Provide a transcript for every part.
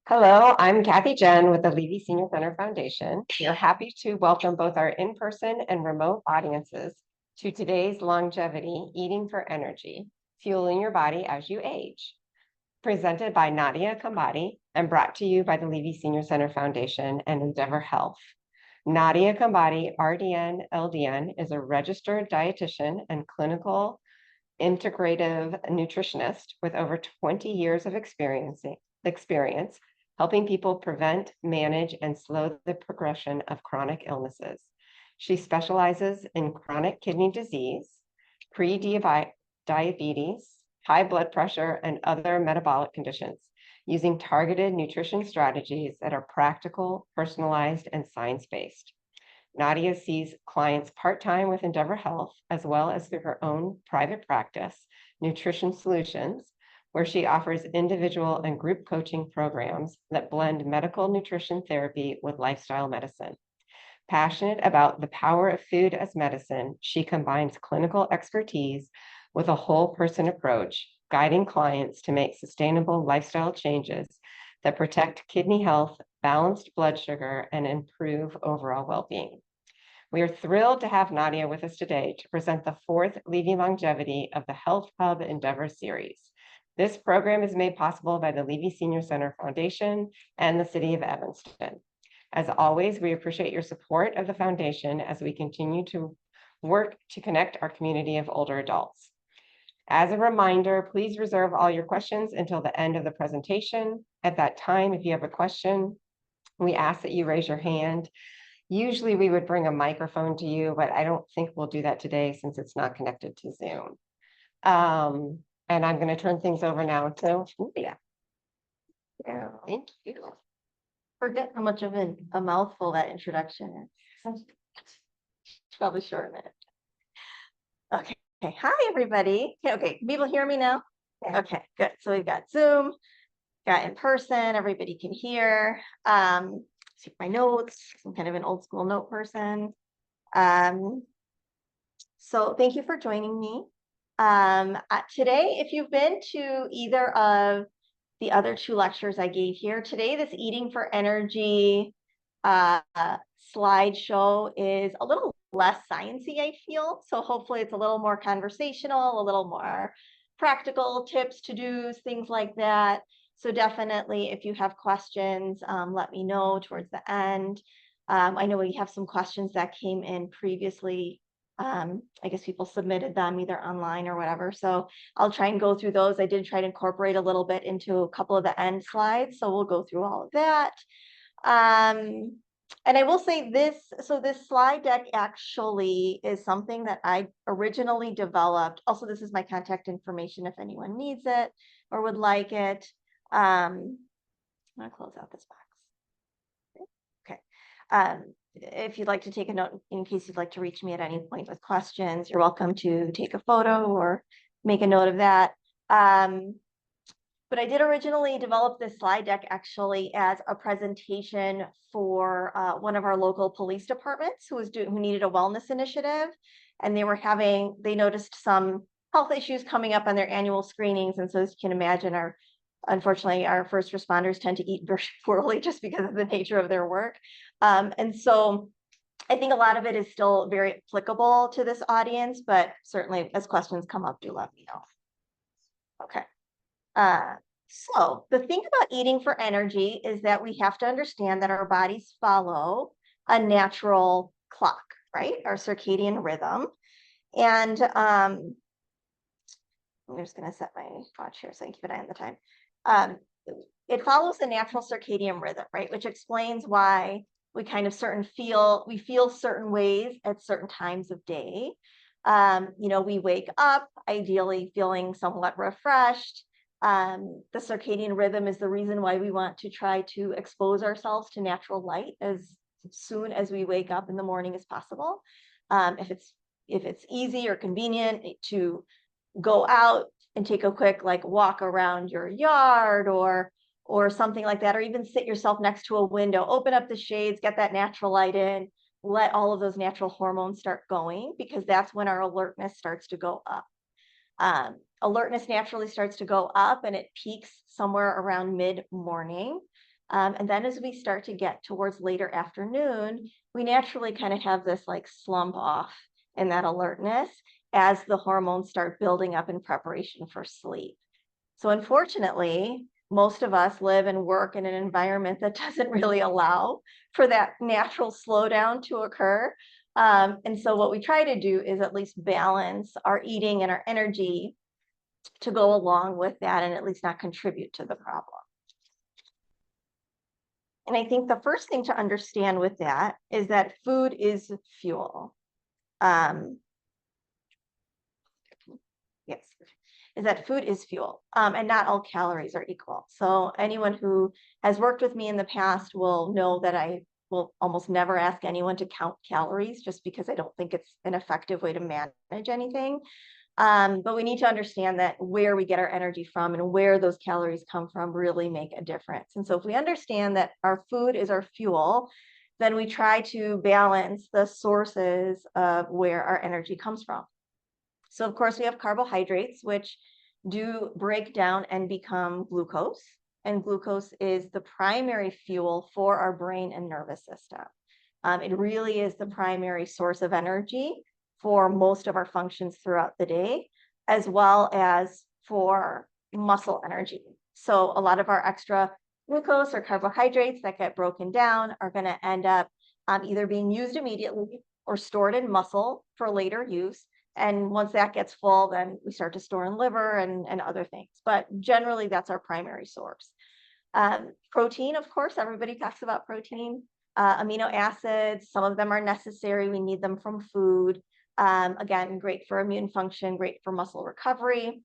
Hello, I'm Kathy Jen with the Levy Senior Center Foundation. We are happy to welcome both our in-person and remote audiences to today's Longevity Eating for Energy, Fueling Your Body as You Age, presented by Nadia Khambati and brought to you by the Levy Senior Center Foundation and Endeavor Health. Nadia Khambati, RDN, LDN, is a registered dietitian and clinical integrative nutritionist with over 20 years of experience helping people prevent, manage, and slow the progression of chronic illnesses. She specializes in chronic kidney disease, prediabetes, high blood pressure, and other metabolic conditions, using targeted nutrition strategies that are practical, personalized, and science-based. Nadia sees clients part-time with Endeavor Health, as well as through her own private practice, Nutrition Solutions, where she offers individual and group coaching programs that blend medical nutrition therapy with lifestyle medicine. Passionate about the power of food as medicine, she combines clinical expertise with a whole person approach, guiding clients to make sustainable lifestyle changes that protect kidney health, balanced blood sugar, and improve overall well-being. We are thrilled to have Nadia with us today to present the fourth Levy Longevity of the Health Hub Endeavor series. This program is made possible by the Levy Senior Center Foundation and the City of Evanston. As always, we appreciate your support of the foundation as we continue to work to connect our community of older adults. As a reminder, please reserve all your questions until the end of the presentation. At that time, if you have a question, we ask that you raise your hand. Usually we would bring a microphone to you, but I don't think we'll do that today since it's not connected to Zoom. And I'm going to turn things over now to Nadia. Yeah. Thank you. Forget how much of a mouthful that introduction is. Probably shorten it. Okay. Hi, everybody. Okay. People hear me now? Yeah. Okay, good. So we've got Zoom, got in person, everybody can hear. See my notes. I'm kind of an old school note person. So thank you for joining me. Today, if you've been to either of the other two lectures I gave here, today this Eating for Energy slideshow is a little less sciencey, I feel. So hopefully it's a little more conversational, a little more practical tips, to-dos, things like that. So definitely, if you have questions, let me know towards the end. I know we have some questions that came in previously. I guess people submitted them either online or whatever. So I'll try and go through those. I did try to incorporate a little bit into a couple of the end slides. So we'll go through all of that. And I will say this, so this slide deck actually is something that I originally developed. Also, this is my contact information if anyone needs it or would like it. I'm gonna close out this box. Okay. If you'd like to take a note, in case you'd like to reach me at any point with questions, you're welcome to take a photo or make a note of that. But I did originally develop this slide deck actually as a presentation for one of our local police departments who needed a wellness initiative, and they noticed some health issues coming up on their annual screenings. And so as you can imagine, unfortunately, our first responders tend to eat very poorly just because of the nature of their work. And so I think a lot of it is still very applicable to this audience, but certainly as questions come up, do let me know. Okay. So the thing about eating for energy is that we have to understand that our bodies follow a natural clock, right? Our circadian rhythm. And I'm just going to set my watch here so I can keep an eye on the time. It follows the natural circadian rhythm, right? Which explains why we kind of feel certain ways at certain times of day. We wake up ideally feeling somewhat refreshed. The circadian rhythm is the reason why we want to try to expose ourselves to natural light as soon as we wake up in the morning as possible. If it's easy or convenient to go out and take a quick walk around your yard or something like that, or even sit yourself next to a window, open up the shades, get that natural light in, let all of those natural hormones start going, because that's when our alertness starts to go up. Alertness naturally starts to go up and it peaks somewhere around mid-morning. And then as we start to get towards later afternoon, we naturally kind of have this like slump off in that alertness as the hormones start building up in preparation for sleep. So unfortunately, most of us live and work in an environment that doesn't really allow for that natural slowdown to occur. And so what we try to do is at least balance our eating and our energy to go along with that and at least not contribute to the problem. And I think the first thing to understand with that is that food is fuel. Yes, is that food is fuel, and not all calories are equal. So anyone who has worked with me in the past will know that I will almost never ask anyone to count calories just because I don't think it's an effective way to manage anything. But we need to understand that where we get our energy from and where those calories come from really make a difference. And so if we understand that our food is our fuel, then we try to balance the sources of where our energy comes from. So of course we have carbohydrates, which do break down and become glucose. And glucose is the primary fuel for our brain and nervous system. It really is the primary source of energy for most of our functions throughout the day, as well as for muscle energy. So a lot of our extra glucose or carbohydrates that get broken down are going to end up either being used immediately or stored in muscle for later use. And once that gets full, then we start to store in liver and other things. But generally, that's our primary source. Protein, of course, everybody talks about protein. Amino acids, some of them are necessary. We need them from food. Again, great for immune function, great for muscle recovery.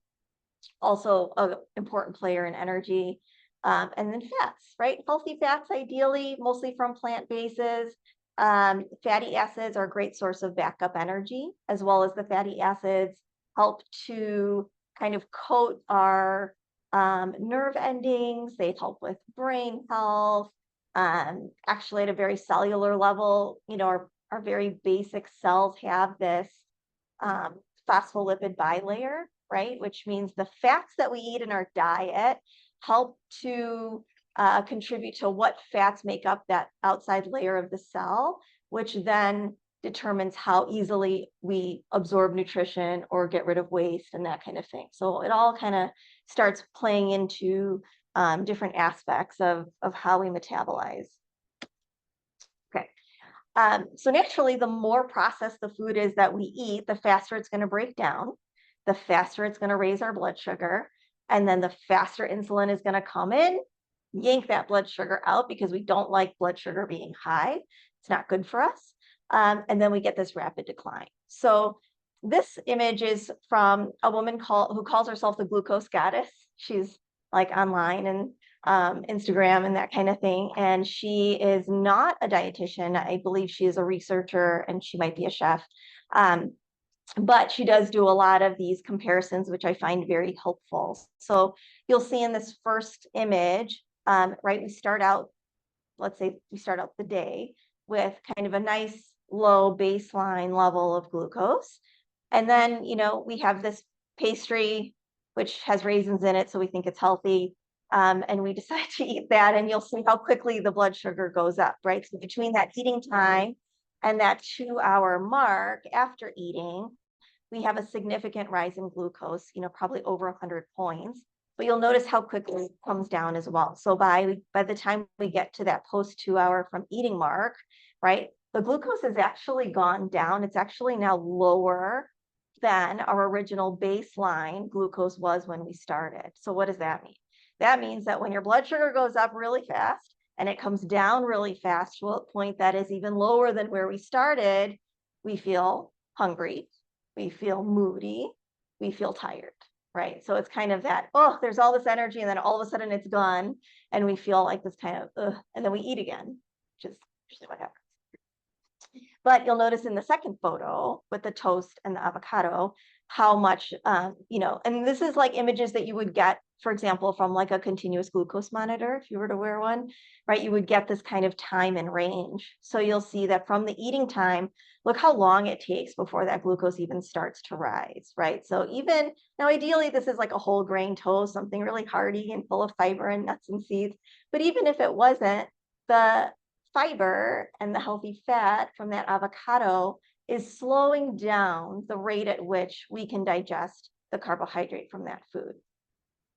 Also an important player in energy. And then fats, right? Healthy fats, ideally, mostly from plant bases. Fatty acids are a great source of backup energy, as well as the fatty acids help to kind of coat our nerve endings. They help with brain health. Actually, at a very cellular level, you know, our very basic cells have this phospholipid bilayer, right? Which means the fats that we eat in our diet help to contribute to what fats make up that outside layer of the cell, which then determines how easily we absorb nutrition or get rid of waste and that kind of thing. So it all kind of starts playing into different aspects of how we metabolize. Okay. So naturally, the more processed the food is that we eat, the faster it's going to break down, the faster it's going to raise our blood sugar, and then the faster insulin is going to come in, yank that blood sugar out because we don't like blood sugar being high. It's not good for us. And then we get this rapid decline. So this image is from a woman who calls herself the glucose goddess. She's like online and Instagram and that kind of thing. And she is not a dietitian. I believe she is a researcher and she might be a chef. But she does do a lot of these comparisons, which I find very helpful. So you'll see in this first image, right, we start out, let's say we start out the day with kind of a nice low baseline level of glucose. And then, you know, we have this pastry, which has raisins in it, so we think it's healthy. And we decide to eat that, and you'll see how quickly the blood sugar goes up, right? So between that eating time and that 2-hour mark after eating, we have a significant rise in glucose, you know, probably over 100 points. But you'll notice how quickly it comes down as well. So by the time we get to that post 2-hour from eating mark, right, the glucose has actually gone down. It's actually now lower than our original baseline glucose was when we started. So what does that mean? That means that when your blood sugar goes up really fast and it comes down really fast to a point that is even lower than where we started, we feel hungry, we feel moody, we feel tired, right? So it's kind of that, oh, there's all this energy and then all of a sudden it's gone and we feel like this kind of, ugh, and then we eat again, which is usually what happens. But you'll notice in the second photo with the toast and the avocado, how much, you know, and this is like images that you would get for example, from like a continuous glucose monitor, if you were to wear one, right, you would get this kind of time and range. So you'll see that from the eating time, look how long it takes before that glucose even starts to rise, right? So even now, ideally, this is like a whole grain toast, something really hearty and full of fiber and nuts and seeds. But even if it wasn't, the fiber and the healthy fat from that avocado is slowing down the rate at which we can digest the carbohydrate from that food.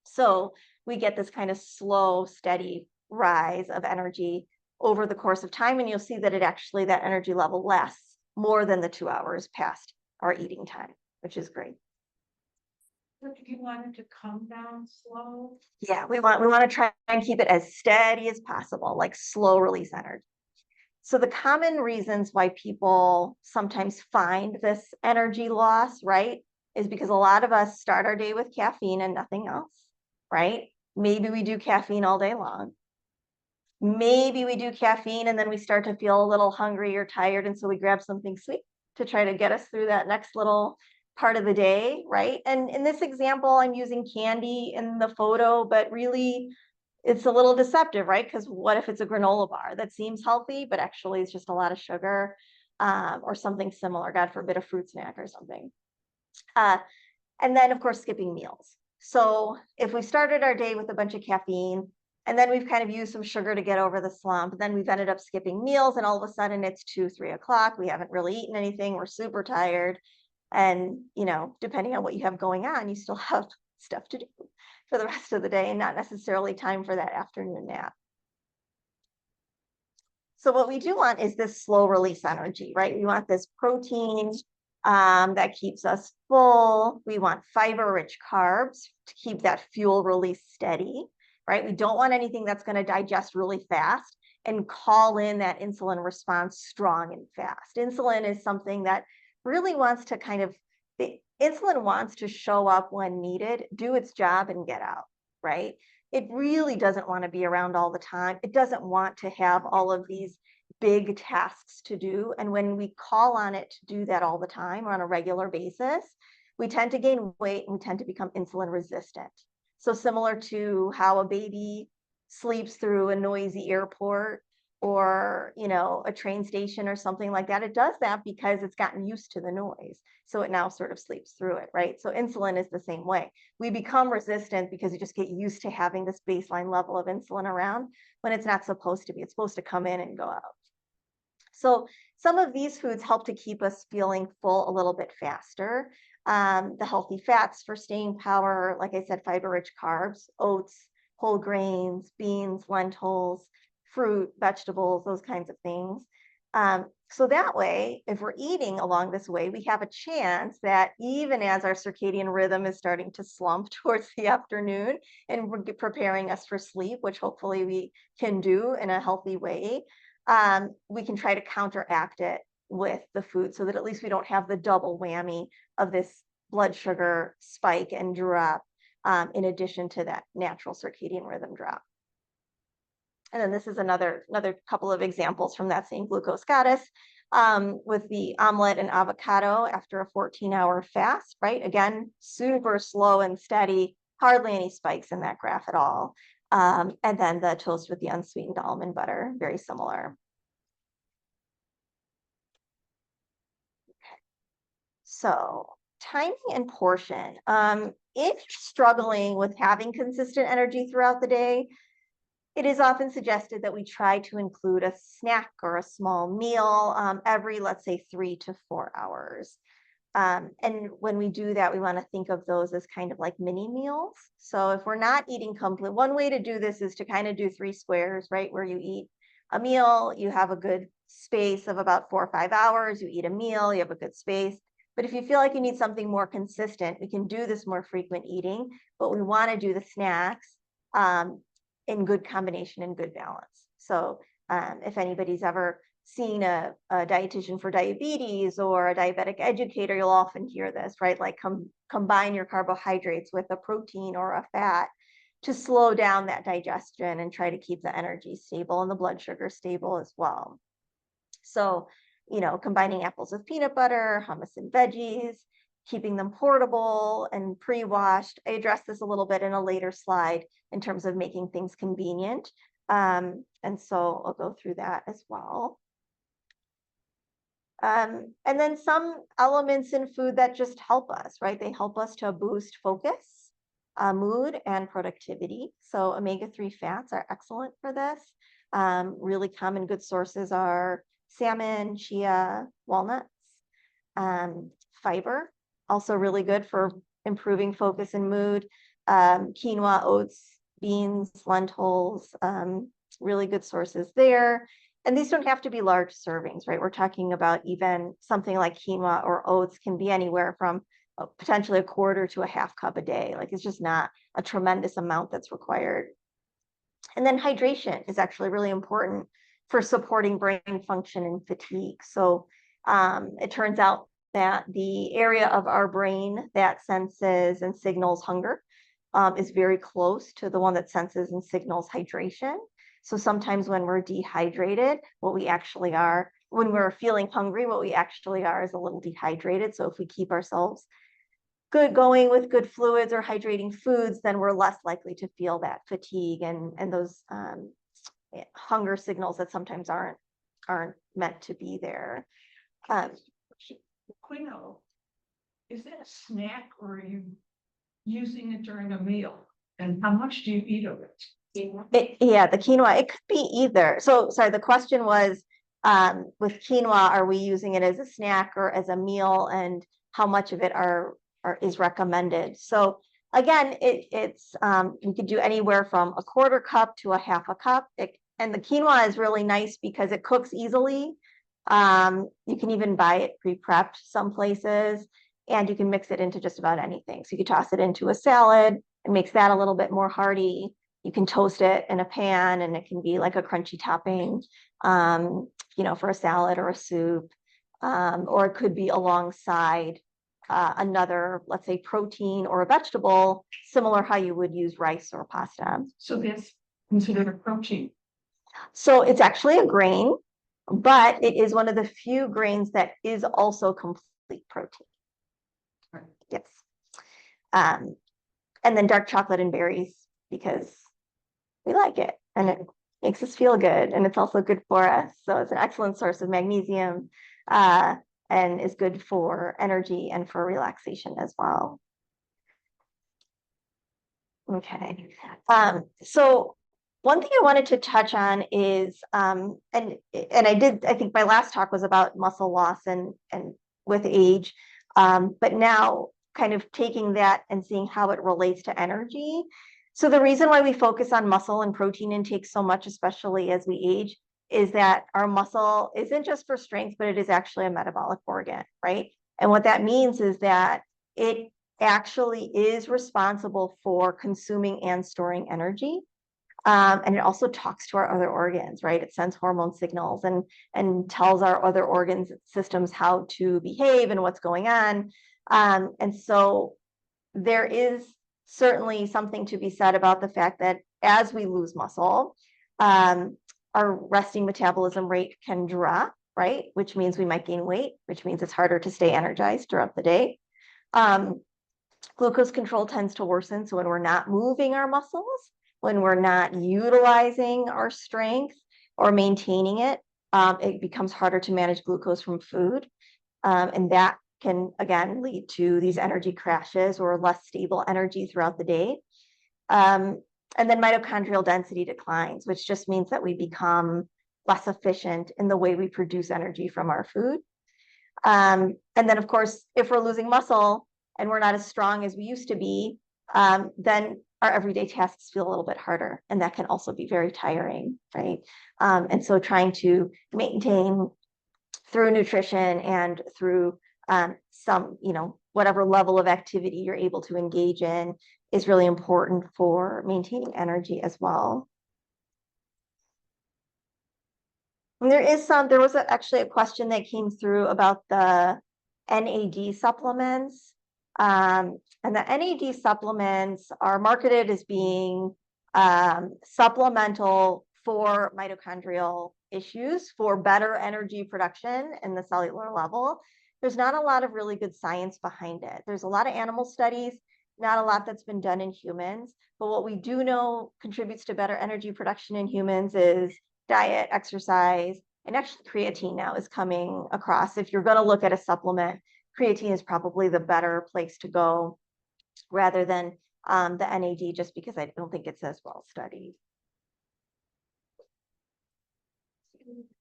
So we get this kind of slow, steady rise of energy over the course of time. And you'll see that that energy level lasts more than the 2 hours past our eating time, which is great. So do you want it to come down slow? Yeah, we want to try and keep it as steady as possible, like slow release energy. So the common reasons why people sometimes find this energy loss, right, is because a lot of us start our day with caffeine and nothing else, right? Maybe we do caffeine all day long. Maybe we do caffeine and then we start to feel a little hungry or tired, and so we grab something sweet to try to get us through that next little part of the day, right? And in this example, I'm using candy in the photo, but really it's a little deceptive, right? Because what if it's a granola bar that seems healthy, but actually it's just a lot of sugar, or something similar, God forbid, a fruit snack or something. And then, of course, skipping meals. So if we started our day with a bunch of caffeine, and then we've kind of used some sugar to get over the slump, then we've ended up skipping meals, and all of a sudden it's 2, 3 o'clock. We haven't really eaten anything. We're super tired. And, depending on what you have going on, you still have stuff to do for the rest of the day and not necessarily time for that afternoon nap. So what we do want is this slow release energy, right? We want this protein that keeps us full. We want fiber-rich carbs to keep that fuel release steady, right? We don't want anything that's going to digest really fast and call in that insulin response strong and fast. Insulin is something that really wants to insulin wants to show up when needed, do its job, and get out, right? It really doesn't want to be around all the time. It doesn't want to have all of these big tasks to do. And when we call on it to do that all the time or on a regular basis, we tend to gain weight and we tend to become insulin resistant. So similar to how a baby sleeps through a noisy airport or, a train station or something like that, it does that because it's gotten used to the noise. So it now sort of sleeps through it, right? So insulin is the same way. We become resistant because we just get used to having this baseline level of insulin around when it's not supposed to be. It's supposed to come in and go out. So some of these foods help to keep us feeling full a little bit faster. The healthy fats for staying power, like I said, fiber-rich carbs, oats, whole grains, beans, lentils, fruit, vegetables, those kinds of things. So that way, if we're eating along this way, we have a chance that even as our circadian rhythm is starting to slump towards the afternoon and we're preparing us for sleep, which hopefully we can do in a healthy way, we can try to counteract it with the food so that at least we don't have the double whammy of this blood sugar spike and drop, in addition to that natural circadian rhythm drop. And then this is another couple of examples from that same glucose goddess, with the omelet and avocado after a 14-hour fast, right? Again, super slow and steady, hardly any spikes in that graph at all. And then the toast with the unsweetened almond butter, very similar. Okay. So timing and portion. If you're struggling with having consistent energy throughout the day, it is often suggested that we try to include a snack or a small meal every, let's say, 3 to 4 hours. And when we do that, we want to think of those as kind of like mini meals. So if we're not eating complete, one way to do this is to kind of do 3 squares, right? Where you eat a meal, you have a good space of about 4 or 5 hours, you eat a meal, you have a good space. But if you feel like you need something more consistent, we can do this more frequent eating, but we want to do the snacks in good combination and good balance. So if anybody's ever seen a dietitian for diabetes or a diabetic educator, you'll often hear this, right? Like combine your carbohydrates with a protein or a fat to slow down that digestion and try to keep the energy stable and the blood sugar stable as well. So, combining apples with peanut butter, hummus and veggies, keeping them portable and pre-washed. I addressed this a little bit in a later slide in terms of making things convenient. And so I'll go through that as well. And then some elements in food that just help us, right? They help us to boost focus, mood, and productivity. So omega-3 fats are excellent for this. Really common good sources are salmon, chia, walnuts. Fiber, also really good for improving focus and mood. Quinoa, oats, beans, lentils, really good sources there. And these don't have to be large servings, right? We're talking about even something like quinoa or oats can be anywhere from potentially a quarter to a half cup a day. Like it's just not a tremendous amount that's required. And then hydration is actually really important for supporting brain function and fatigue. So it turns out that the area of our brain that senses and signals hunger is very close to the one that senses and signals hydration. So sometimes when we're dehydrated, what we actually are, when we're feeling hungry, what we actually are is a little dehydrated. So if we keep ourselves good going with good fluids or hydrating foods, then we're less likely to feel that fatigue and those hunger signals that sometimes aren't meant to be there. Quinoa, is that a snack or are you using it during a meal? And how much do you eat of it? Yeah, the quinoa, it could be either. So sorry, the question was with quinoa, are we using it as a snack or as a meal, and how much of it is recommended? So again, it's you could do anywhere from a quarter cup to a half a cup. And the quinoa is really nice because it cooks easily. You can even buy it pre-prepped some places, and you can mix it into just about anything. So you could toss it into a salad and makes that a little bit more hearty. You can toast it in a pan and it can be like a crunchy topping, for a salad or a soup, or it could be alongside another, let's say, protein or a vegetable, similar how you would use rice or pasta. So that's considered a protein. So it's actually a grain, but it is one of the few grains that is also complete protein. Right. Yes. And then dark chocolate and berries, because we like it and it makes us feel good, and it's also good for us. So it's an excellent source of magnesium and is good for energy and for relaxation as well. Okay. So one thing I wanted to touch on is, and I think my last talk was about muscle loss and with age, but now kind of taking that and seeing how it relates to energy. So the reason why we focus on muscle and protein intake so much, especially as we age, is that our muscle isn't just for strength, but it is actually a metabolic organ, right? And what that means is that it actually is responsible for consuming and storing energy. And it also talks to our other organs, right? It sends hormone signals and tells our other organs systems how to behave and what's going on. And so there is certainly something to be said about the fact that as we lose muscle, our resting metabolism rate can drop, right? Which means we might gain weight, which means it's harder to stay energized throughout the day. Glucose control tends to worsen. So when we're not moving our muscles, when we're not utilizing our strength or maintaining it, it becomes harder to manage glucose from food. And that can, again, lead to these energy crashes or less stable energy throughout the day. And then mitochondrial density declines, which just means that we become less efficient in the way we produce energy from our food. And then, of course, if we're losing muscle and we're not as strong as we used to be, then our everyday tasks feel a little bit harder, and that can also be very tiring, right? And so trying to maintain through nutrition and through some, whatever level of activity you're able to engage in is really important for maintaining energy as well. And there was actually a question that came through about the NAD supplements. And the NAD supplements are marketed as being supplemental for mitochondrial issues, for better energy production in the cellular level. there's not a lot of really good science behind it. There's a lot of animal studies, not a lot that's been done in humans. But what we do know contributes to better energy production in humans is diet, exercise, and actually creatine now is coming across. If you're going to look at a supplement, creatine is probably the better place to go rather than the NAD, just because I don't think it's as well studied.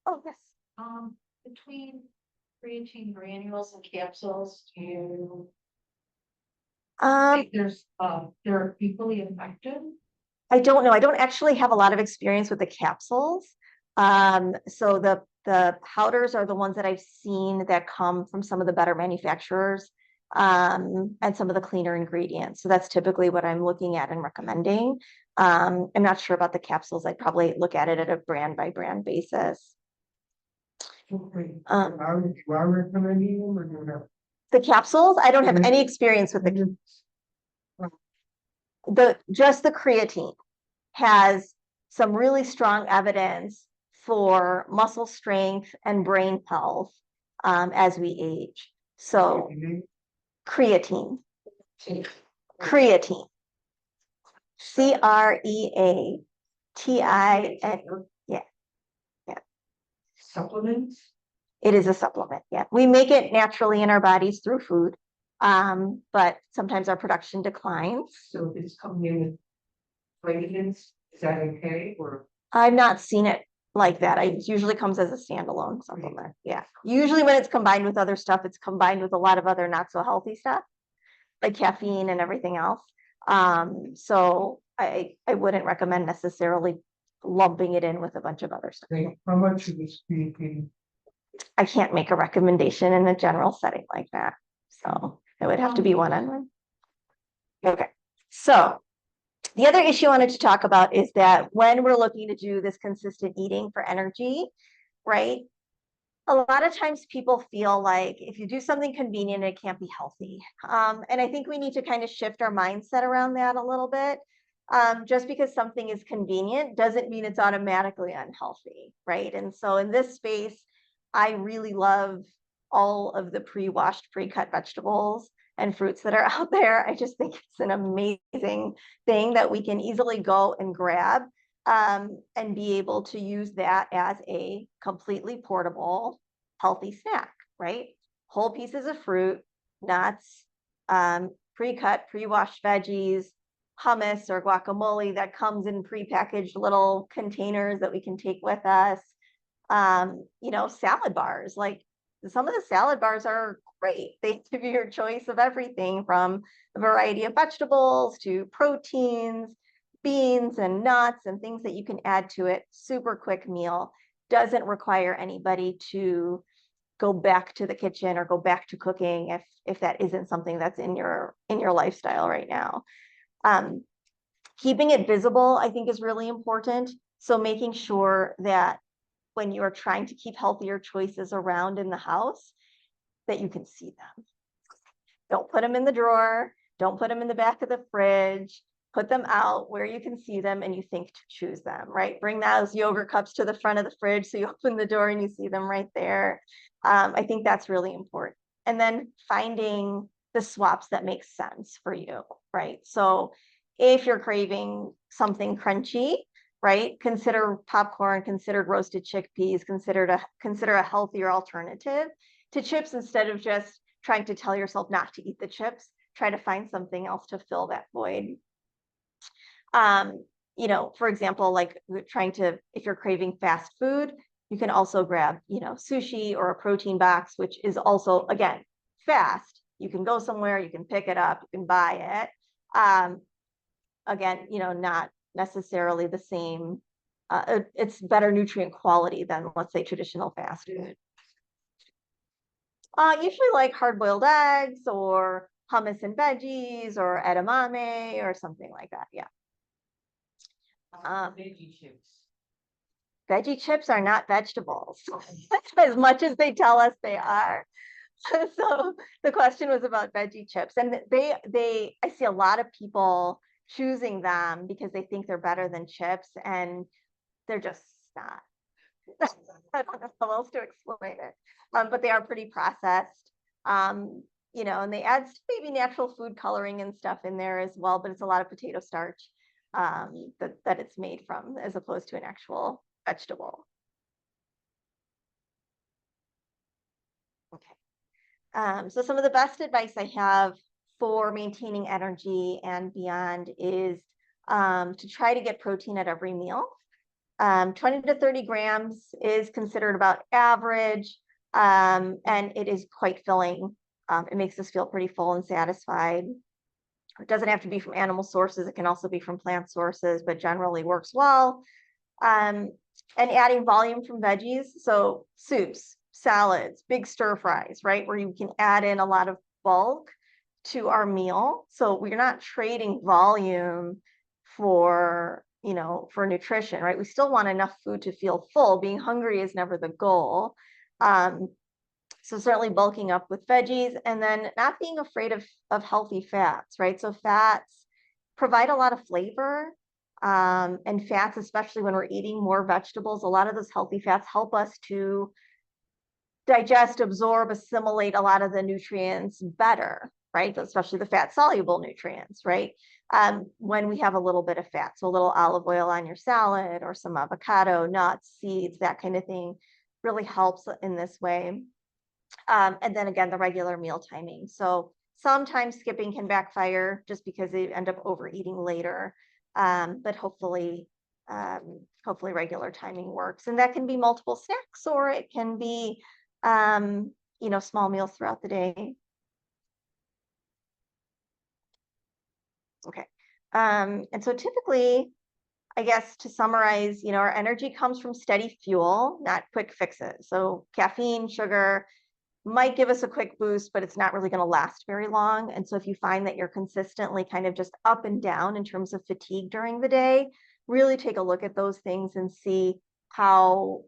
Oh, yes. Between creatine granules and capsules, do you think they're equally effective? I don't know. I don't actually have a lot of experience with the capsules. So the powders are the ones that I've seen that come from some of the better manufacturers, and some of the cleaner ingredients. So that's typically what I'm looking at and recommending. I'm not sure about the capsules. I'd probably look at it at a brand by brand basis. Are recommending them or do you have? The capsules, I don't have any experience with just the creatine has some really strong evidence for muscle strength and brain health as we age. So creatine, creatine, CREATIN. Yeah, yeah. Supplements? It is a supplement. Yeah, we make it naturally in our bodies through food, but sometimes our production declines. So if it's coming in with vitamins, is that okay? Or I've not seen it like that. It usually comes as a standalone supplement. Yeah. Usually when it's combined with other stuff, it's combined with a lot of other not so healthy stuff, like caffeine and everything else. So I wouldn't recommend necessarily lumping it in with a bunch of other stuff. How much of this creatine? I can't make a recommendation in a general setting like that. So it would have to be one-on-one. Okay. So the other issue I wanted to talk about is that when we're looking to do this consistent eating for energy, right? A lot of times people feel like if you do something convenient, it can't be healthy. And I think we need to kind of shift our mindset around that a little bit. Just because something is convenient doesn't mean it's automatically unhealthy, right? And so in this space, I really love all of the pre-washed, pre-cut vegetables and fruits that are out there. I just think it's an amazing thing that we can easily go and grab and be able to use that as a completely portable, healthy snack, right? Whole pieces of fruit, nuts, pre-cut, pre-washed veggies, hummus or guacamole that comes in pre-packaged little containers that we can take with us. Salad bars, like some of the salad bars are great. They give you your choice of everything from a variety of vegetables to proteins, beans and nuts and things that you can add to it. Super quick meal. Doesn't require anybody to go back to the kitchen or go back to cooking if that isn't something that's in your lifestyle right now. Keeping it visible, I think, is really important. So making sure that when you're trying to keep healthier choices around in the house, that you can see them. Don't put them in the drawer. Don't put them in the back of the fridge. Put them out where you can see them and you think to choose them, right? Bring those yogurt cups to the front of the fridge so you open the door and you see them right there. I think that's really important. And then finding the swaps that make sense for you, right? So if you're craving something crunchy, right, consider popcorn, consider roasted chickpeas, consider a healthier alternative to chips instead of just trying to tell yourself not to eat the chips. Try to find something else to fill that void. For example, like if you're craving fast food, you can also grab, sushi or a protein box, which is also, again, fast. You can go somewhere, you can pick it up, you can buy it. Again, not necessarily the same. It's better nutrient quality than, let's say, traditional fast food. Usually like hard-boiled eggs or hummus and veggies or edamame or something like that. Yeah. veggie chips. Veggie chips are not vegetables as much as they tell us they are. So the question was about veggie chips, and I see a lot of people choosing them because they think they're better than chips, and they're just not. I don't know how else to explain it, but they are pretty processed. You know, and they add maybe natural food coloring and stuff in there as well, but it's a lot of potato starch that it's made from, as opposed to an actual vegetable. Okay. So some of the best advice I have for maintaining energy and beyond is to try to get protein at every meal. 20 to 30 grams is considered about average, and it is quite filling. It makes us feel pretty full and satisfied. It doesn't have to be from animal sources. It can also be from plant sources, but generally works well. And adding volume from veggies, so soups, salads, big stir fries, right, where you can add in a lot of bulk to our meal. So we're not trading volume for, you know, for nutrition, right? We still want enough food to feel full. Being hungry is never the goal. So certainly bulking up with veggies, and then not being afraid of healthy fats, right? So fats provide a lot of flavor, and fats, especially when we're eating more vegetables, a lot of those healthy fats help us to digest, absorb, assimilate a lot of the nutrients better, right? Especially the fat soluble nutrients, right? When we have a little bit of fat, so a little olive oil on your salad or some avocado, nuts, seeds, that kind of thing really helps in this way. And then again, the regular meal timing. So sometimes skipping can backfire just because they end up overeating later. But hopefully regular timing works. And that can be multiple snacks, or it can be, you know, small meals throughout the day. Okay. And so typically, I guess to summarize, you know, our energy comes from steady fuel, not quick fixes. So caffeine, sugar might give us a quick boost, but it's not really going to last very long. And so if you find that you're consistently kind of just up and down in terms of fatigue during the day, really take a look at those things and see how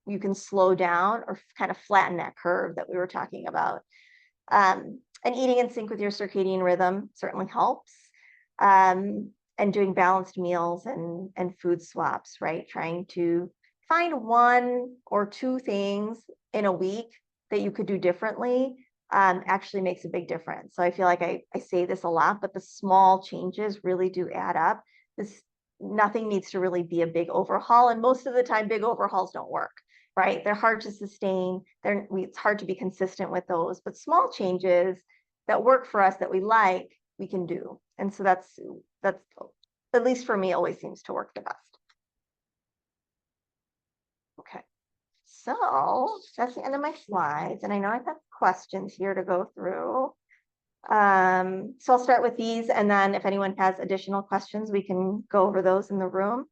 you can slow down or kind of flatten that curve that we were talking about. And eating in sync with your circadian rhythm certainly helps. And doing balanced meals and food swaps, right? Trying to find one or two things in a week that you could do differently actually makes a big difference. So I feel like I say this a lot, but the small changes really do add up. Nothing needs to really be a big overhaul. And most of the time, big overhauls don't work, right? They're hard to sustain. It's hard to be consistent with those, but small changes that work for us that we like, we can do. And so that's at least for me, always seems to work the best. Okay. So that's the end of my slides. And I know I've got questions here to go through. So I'll start with these, and then if anyone has additional questions, we can go over those in the room.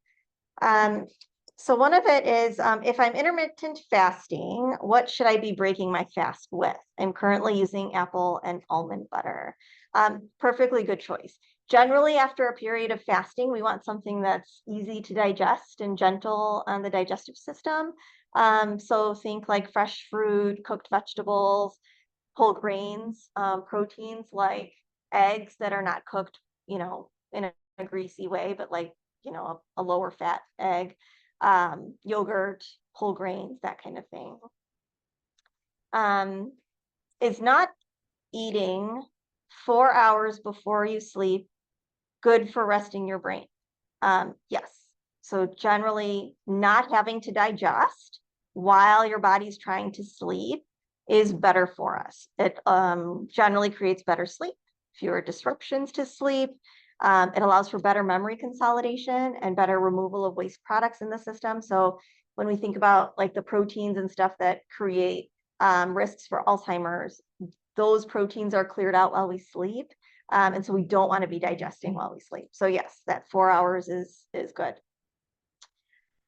So one of it is, if I'm intermittent fasting, what should I be breaking my fast with? I'm currently using apple and almond butter. Perfectly good choice. Generally, after a period of fasting, we want something that's easy to digest and gentle on the digestive system. So think like fresh fruit, cooked vegetables, whole grains, proteins like eggs that are not cooked, you know, in a greasy way, but like, you know, a lower fat egg, yogurt, whole grains, that kind of thing. Is not eating 4 hours before you sleep good for resting your brain? Yes. So generally not having to digest while your body's trying to sleep is better for us. It generally creates better sleep, fewer disruptions to sleep. It allows for better memory consolidation and better removal of waste products in the system. So when we think about like the proteins and stuff that create risks for Alzheimer's, those proteins are cleared out while we sleep. And so we don't want to be digesting while we sleep. So yes, that 4 hours is good.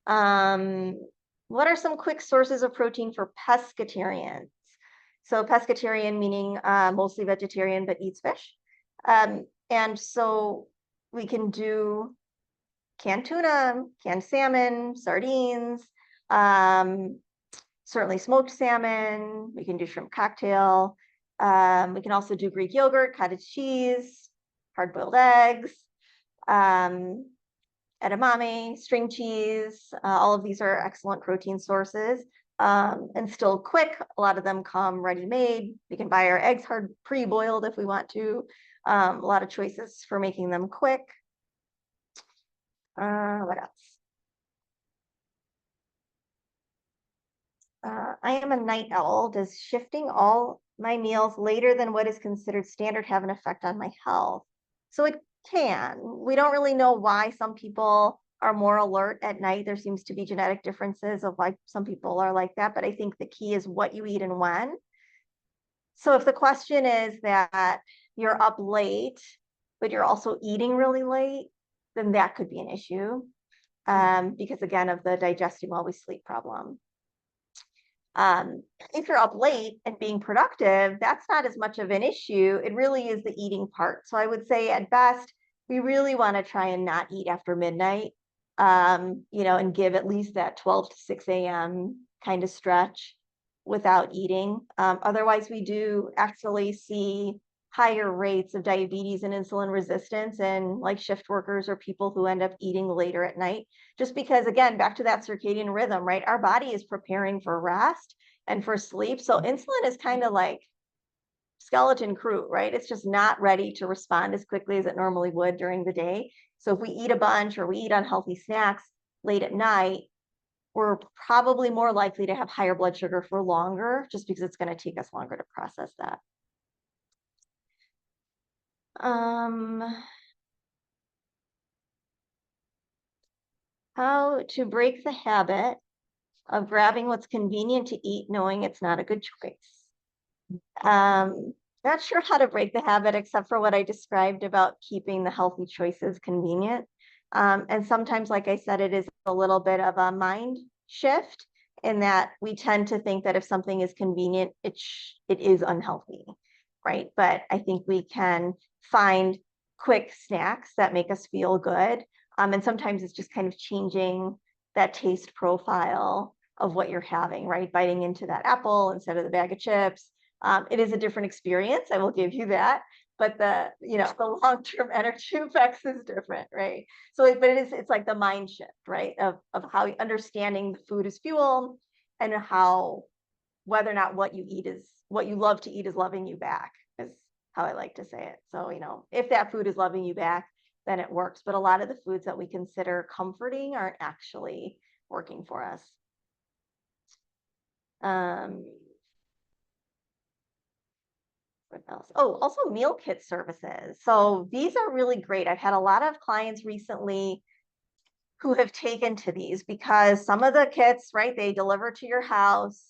What are some quick sources of protein for pescatarians? So pescatarian meaning mostly vegetarian, but eats fish. And so we can do canned tuna, canned salmon, sardines, certainly smoked salmon. We can do shrimp cocktail. We can also do Greek yogurt, cottage cheese, hard-boiled eggs, edamame, string cheese. All of these are excellent protein sources. and still quick. A lot of them come ready-made. We can buy our eggs hard pre-boiled if we want to. A lot of choices for making them quick. What else? I am a night owl. Does shifting all my meals later than what is considered standard have an effect on my health? So it can. We don't really know why some people are more alert at night. There seems to be genetic differences of why some people are like that, but I think the key is what you eat and when. So if the question is that you're up late, but you're also eating really late, then that could be an issue. Because again, of the digesting while we sleep problem. If you're up late and being productive, that's not as much of an issue. It really is the eating part. So I would say at best, we really want to try and not eat after midnight, and give at least that 12 to 6 a.m. kind of stretch without eating. Otherwise, we do actually see higher rates of diabetes and insulin resistance in like shift workers or people who end up eating later at night, just because, again, back to that circadian rhythm, right? Our body is preparing for rest and for sleep. So insulin is kind of like skeleton crew, right? It's just not ready to respond as quickly as it normally would during the day. So if we eat a bunch or we eat unhealthy snacks late at night, we're probably more likely to have higher blood sugar for longer, just because it's going to take us longer to process that. How to break the habit of grabbing what's convenient to eat, knowing it's not a good choice. Not sure how to break the habit, except for what I described about keeping the healthy choices convenient. And sometimes, like I said, it is a little bit of a mind shift in that we tend to think that if something is convenient, it is unhealthy, right? But I think we can find quick snacks that make us feel good. And sometimes it's just kind of changing that taste profile of what you're having, right? Biting into that apple instead of the bag of chips. It is a different experience, I will give you that, but the long-term energy effects is different, right? So, it's like the mind shift, right? Of how understanding the food is fuel, and how whether or not what you love to eat is loving you back, is how I like to say it. So, if that food is loving you back, then it works. But a lot of the foods that we consider comforting aren't actually working for us. What else? Oh, also meal kit services. So these are really great. I've had a lot of clients recently who have taken to these, because some of the kits, right, they deliver to your house.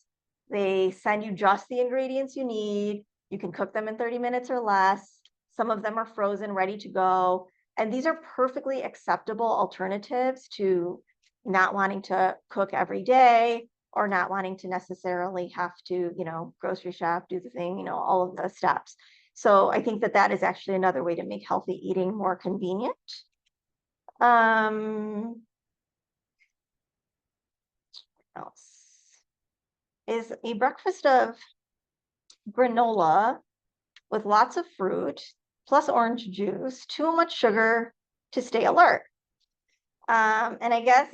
They send you just the ingredients you need. You can cook them in 30 minutes or less. Some of them are frozen, ready to go. And these are perfectly acceptable alternatives to not wanting to cook every day, or not wanting to necessarily have to, grocery shop, do the thing, all of the steps. So I think that is actually another way to make healthy eating more convenient. What else? Is a breakfast of granola with lots of fruit plus orange juice too much sugar to stay alert? And I guess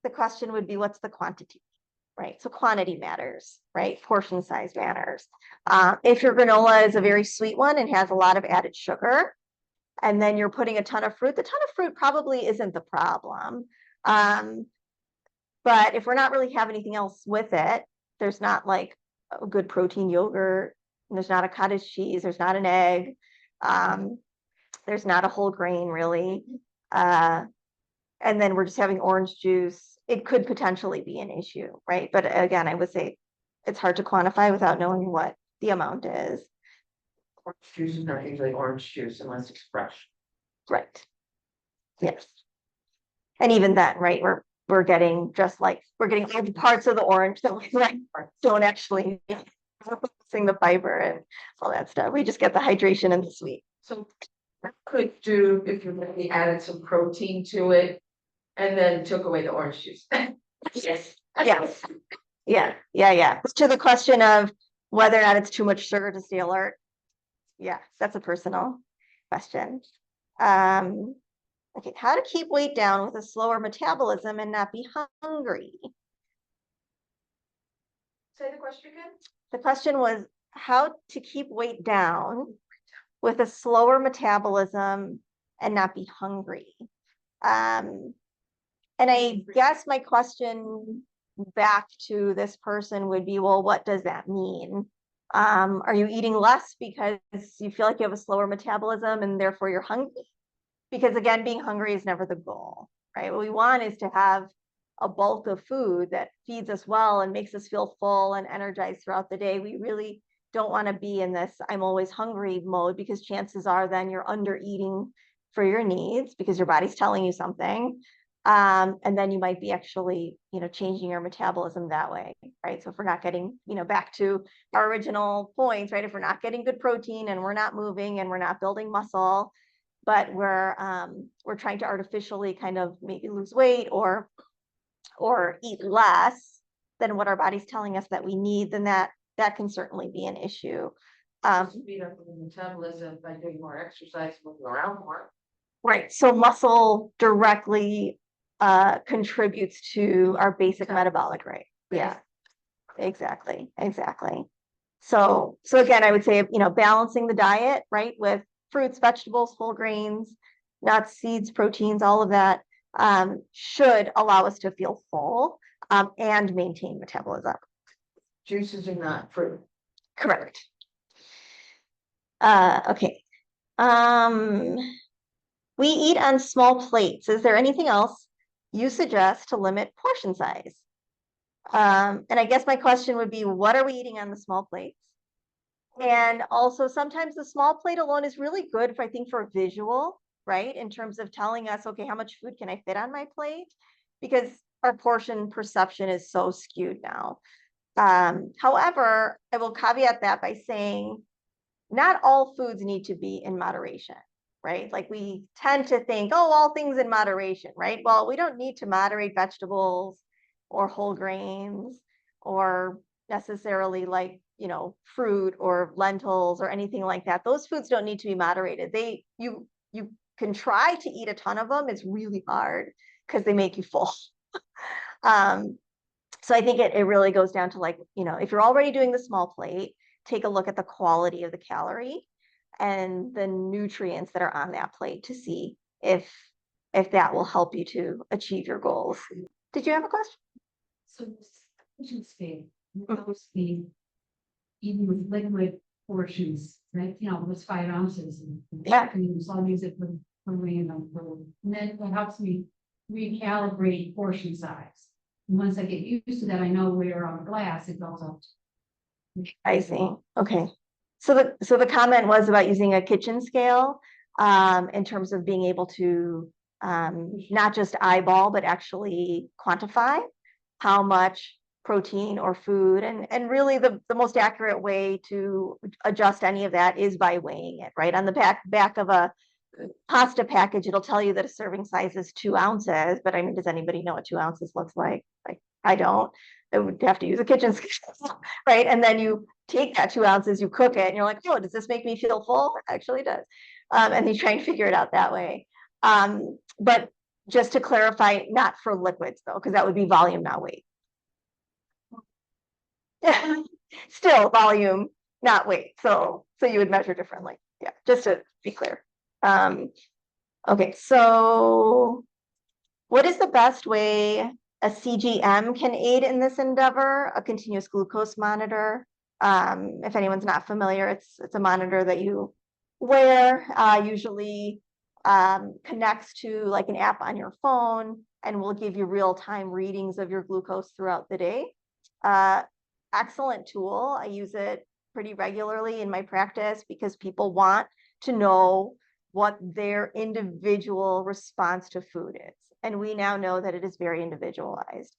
the question would be, what's the quantity, right? So quantity matters, right? Portion size matters. If your granola is a very sweet one and has a lot of added sugar, and then you're putting a ton of fruit, the ton of fruit probably isn't the problem. But if we're not really having anything else with it, there's not like a good protein yogurt, there's not a cottage cheese, there's not an egg, there's not a whole grain really. And then we're just having orange juice, it could potentially be an issue, right? But again, I would say it's hard to quantify without knowing what the amount is. Orange juice is not usually orange juice unless it's fresh. Right. Yes. And even then, right, we're getting all the parts of the orange that we don't actually missing the fiber and all that stuff. We just get the hydration and the sweet. So I could do, if you maybe added some protein to it and then took away the orange juice. Yes. Yes. Yeah. To the question of whether or not it's too much sugar to stay alert. Yeah, that's a personal question. Okay, how to keep weight down with a slower metabolism and not be hungry? Say the question again? The question was how to keep weight down with a slower metabolism and not be hungry. And I guess my question back to this person would be, well, what does that mean? Are you eating less because you feel like you have a slower metabolism and therefore you're hungry? Because again, being hungry is never the goal, right? What we want is to have a bulk of food that feeds us well and makes us feel full and energized throughout the day. We really don't want to be in this I'm always hungry mode, because chances are then you're under eating for your needs because your body's telling you something. And then you might be actually, changing your metabolism that way, right? So if we're not getting, back to our original points, right? If we're not getting good protein and we're not moving and we're not building muscle, but we're trying to artificially kind of maybe lose weight or eat less than what our body's telling us that we need, then that can certainly be an issue. Speed up the metabolism by doing more exercise, moving around more. Right. So muscle directly contributes to our basic metabolic rate. Yeah, exactly. So again, I would say, balancing the diet, right, with fruits, vegetables, whole grains, nuts, seeds, proteins, all of that should allow us to feel full and maintain metabolism. Juices are not fruit. Correct. Okay. We eat on small plates. Is there anything else you suggest to limit portion size? And I guess my question would be, what are we eating on the small plates? And also sometimes the small plate alone is really good for, I think, for visual, right? In terms of telling us, okay, how much food can I fit on my plate? Because our portion perception is so skewed now. However, I will caveat that by saying not all foods need to be in moderation, right? Like we tend to think, oh, all things in moderation, right? Well, we don't need to moderate vegetables or whole grains or necessarily like, fruit or lentils or anything like that. Those foods don't need to be moderated. You can try to eat a ton of them. It's really hard because they make you full. So I think it really goes down to like, if you're already doing the small plate, take a look at the quality of the calorie and the nutrients that are on that plate to see if that will help you to achieve your goals. Did you have a question? So portion scale, helps me even with liquid portions, right? With 5 ounces. Yeah. So I'll use it for random food. And then it helps me recalibrate portion size. And once I get used to that, I know where on glass it goes up. I see. Okay. So the comment was about using a kitchen scale in terms of being able to not just eyeball, but actually quantify how much protein or food. And really the most accurate way to adjust any of that is by weighing it, right? On the back of a pasta package, it'll tell you that a serving size is 2 ounces, but I mean, does anybody know what 2 ounces looks like? Like, I don't. I would have to use a kitchen scale, right? And then you take that 2 ounces, you cook it, and you're like, oh, does this make me feel full? It actually does. And you try and figure it out that way. But just to clarify, not for liquids though, because that would be volume, not weight. Still volume, not weight. So you would measure differently. Yeah, just to be clear. Okay, so what is the best way a CGM can aid in this endeavor? A continuous glucose monitor. If anyone's not familiar, it's a monitor that you wear, usually connects to like an app on your phone and will give you real-time readings of your glucose throughout the day. Excellent tool. I use it pretty regularly in my practice because people want to know what their individual response to food is. And we now know that it is very individualized.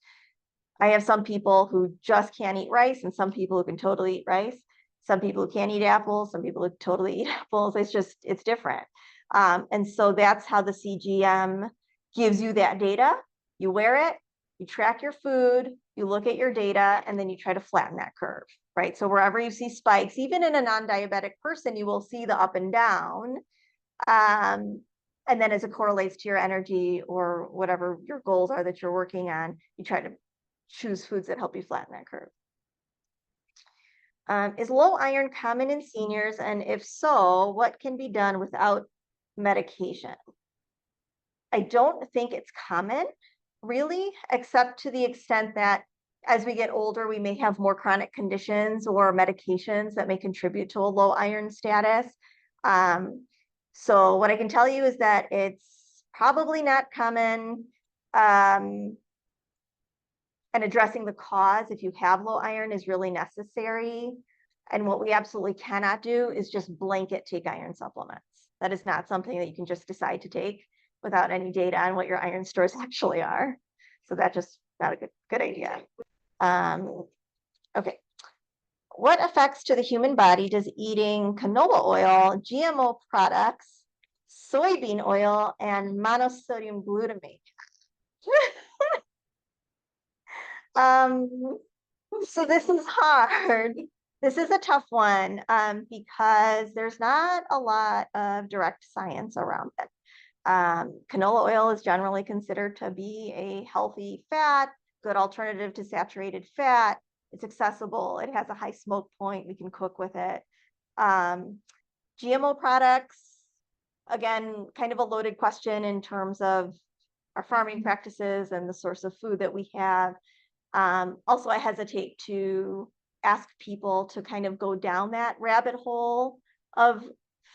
I have some people who just can't eat rice and some people who can totally eat rice. Some people who can't eat apples, some people who totally eat apples. It's different. And so that's how the CGM gives you that data. You wear it, you track your food, you look at your data, and then you try to flatten that curve, right? So wherever you see spikes, even in a non-diabetic person, you will see the up and down. And then as it correlates to your energy or whatever your goals are that you're working on, you try to choose foods that help you flatten that curve. Is low iron common in seniors? And if so, what can be done without medication? I don't think it's common, really, except to the extent that as we get older, we may have more chronic conditions or medications that may contribute to a low iron status. So what I can tell you is that it's probably not common. And addressing the cause, if you have low iron, is really necessary. And what we absolutely cannot do is just blanket take iron supplements. That is not something that you can just decide to take without any data on what your iron stores actually are. So that's just not a good idea. Okay. What effects to the human body does eating canola oil, GMO products, soybean oil, and monosodium glutamate? So this is hard. This is a tough one because there's not a lot of direct science around it. Canola oil is generally considered to be a healthy fat, good alternative to saturated fat. It's accessible. It has a high smoke point. We can cook with it. GMO products, again, kind of a loaded question in terms of our farming practices and the source of food that we have. Also, I hesitate to ask people to kind of go down that rabbit hole of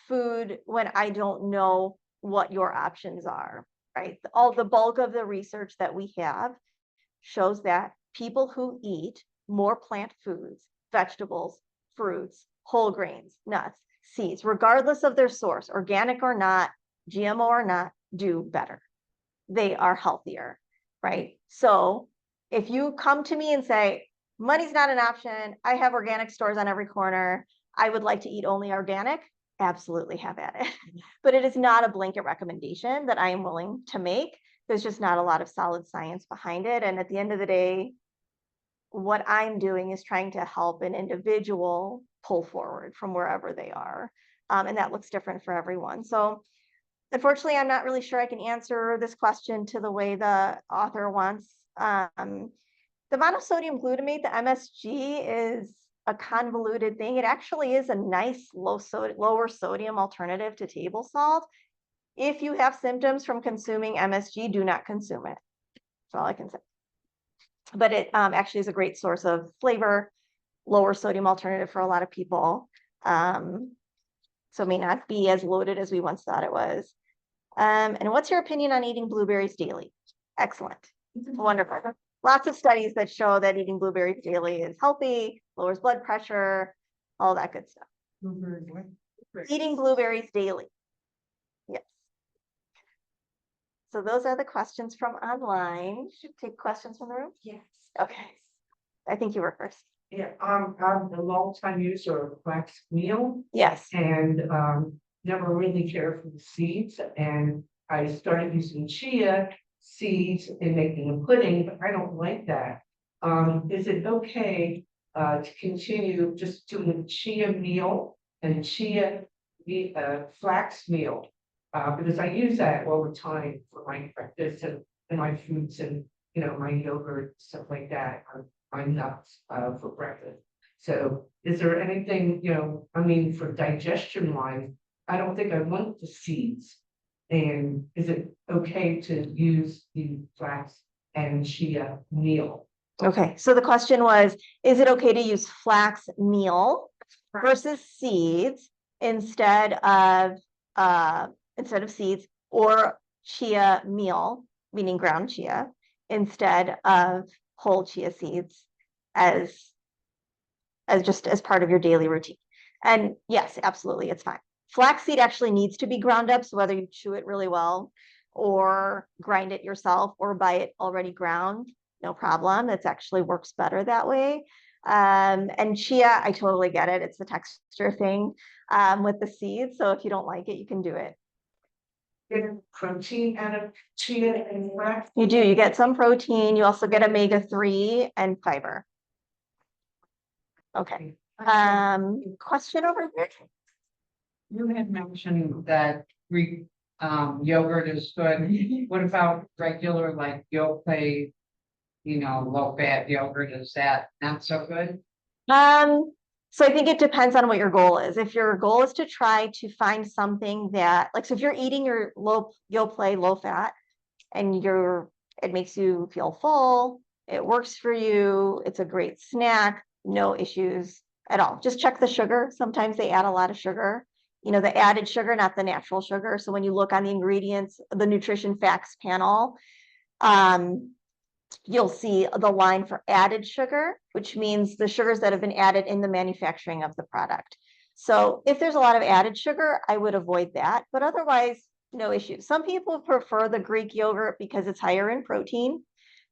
food when I don't know what your options are, right? All the bulk of the research that we have shows that people who eat more plant foods, vegetables, fruits, whole grains, nuts, seeds, regardless of their source, organic or not, GMO or not, do better. They are healthier, right? So if you come to me and say, money's not an option, I have organic stores on every corner, I would like to eat only organic, absolutely have at it. But it is not a blanket recommendation that I am willing to make. There's just not a lot of solid science behind it. And at the end of the day, what I'm doing is trying to help an individual pull forward from wherever they are. And that looks different for everyone. So unfortunately, I'm not really sure I can answer this question to the way the author wants. The monosodium glutamate, the MSG, is a convoluted thing. It actually is a nice lower sodium alternative to table salt. If you have symptoms from consuming MSG, do not consume it. That's all I can say. But it actually is a great source of flavor, lower sodium alternative for a lot of people. So it may not be as loaded as we once thought it was. And what's your opinion on eating blueberries daily? Excellent. Wonderful. Lots of studies that show that eating blueberries daily is healthy, lowers blood pressure, all that good stuff. Eating blueberries daily. Yes. So those are the questions from online. Should we take questions from the room? Yes. Okay. I think you were first. Yeah, I'm a long-time user of flax meal Yes. and never really cared for the seeds. And I started using chia seeds in making a pudding, but I don't like that. Is it okay to continue just doing a chia meal and chia flax meal? Because I use that all the time for my practice and my fruits and my yogurt, stuff like that. I'm nuts for breakfast. So is there anything, I mean, for digestion wise, I don't think I want the seeds. And is it okay to use the flax and chia meal? Okay. So the question was, is it okay to use flax meal versus seeds instead of seeds, or chia meal, meaning ground chia, instead of whole chia seeds as part of your daily routine? And yes, absolutely, it's fine. Flaxseed actually needs to be ground up, so whether you chew it really well or grind it yourself or buy it already ground, no problem. It actually works better that way. And chia, I totally get it. It's the texture thing with the seeds. So if you don't like it, you can do it. Get protein out of chia and flax? You do. You get some protein. You also get omega-3 and fiber. Okay. Question over here. You had mentioned that Greek yogurt is good. What about regular like low fat yogurt? Is that not so good? So I think it depends on what your goal is. If your goal is to try to find something that, like, so if you're eating your you'll play low fat and it makes you feel full, it works for you, it's a great snack, no issues at all. Just check the sugar. Sometimes they add a lot of sugar, the added sugar, not the natural sugar. So when you look on the ingredients, the nutrition facts panel, you'll see the line for added sugar, which means the sugars that have been added in the manufacturing of the product. So if there's a lot of added sugar, I would avoid that, but otherwise, no issues. Some people prefer the Greek yogurt because it's higher in protein.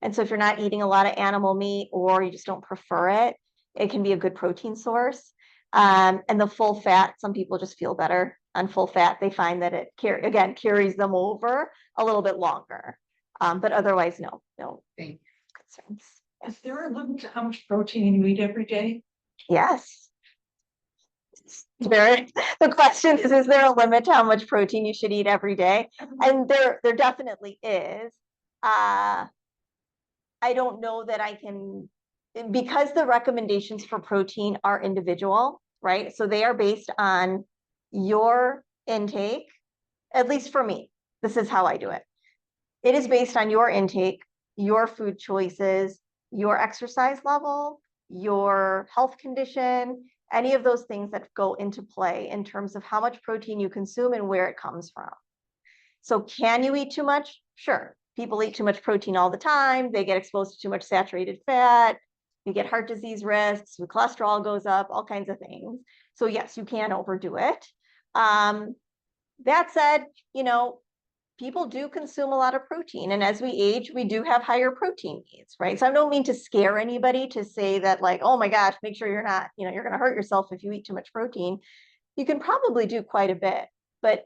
And so if you're not eating a lot of animal meat or you just don't prefer it, it can be a good protein source. And the full fat, some people just feel better on full fat. They find that it carries them over a little bit longer. But otherwise, no Thank concerns. Is there a limit to how much protein you eat every day? Yes. The question is there a limit to how much protein you should eat every day? And there definitely is. I don't know that I can, because the recommendations for protein are individual, right? So they are based on your intake, at least for me. This is how I do it. It is based on your intake, your food choices, your exercise level, your health condition, any of those things that go into play in terms of how much protein you consume and where it comes from. So can you eat too much? Sure. People eat too much protein all the time. They get exposed to too much saturated fat. You get heart disease risks, your cholesterol goes up, all kinds of things. So yes, you can overdo it. That said, people do consume a lot of protein. And as we age, we do have higher protein needs, right? So I don't mean to scare anybody to say that like, oh my gosh, make sure you're not, you're going to hurt yourself if you eat too much protein. You can probably do quite a bit. But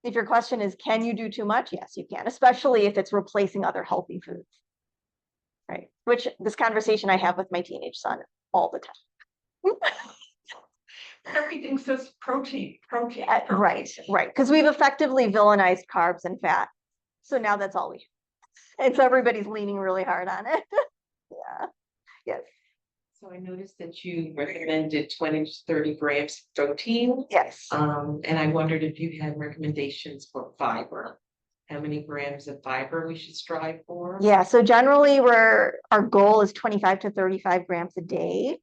if your question is, can you do too much? Yes, you can, especially if it's replacing other healthy foods, right? Which this conversation I have with my teenage son all the time. Everything says protein. Right. Because we've effectively villainized carbs and fat. So now that's all we have. And so everybody's leaning really hard on it. Yeah. Yes. So I noticed that you recommended 20 to 30 grams of protein. Yes. And I wondered if you had recommendations for fiber. How many grams of fiber we should strive for? Yeah. So generally our goal is 25 to 35 grams a day.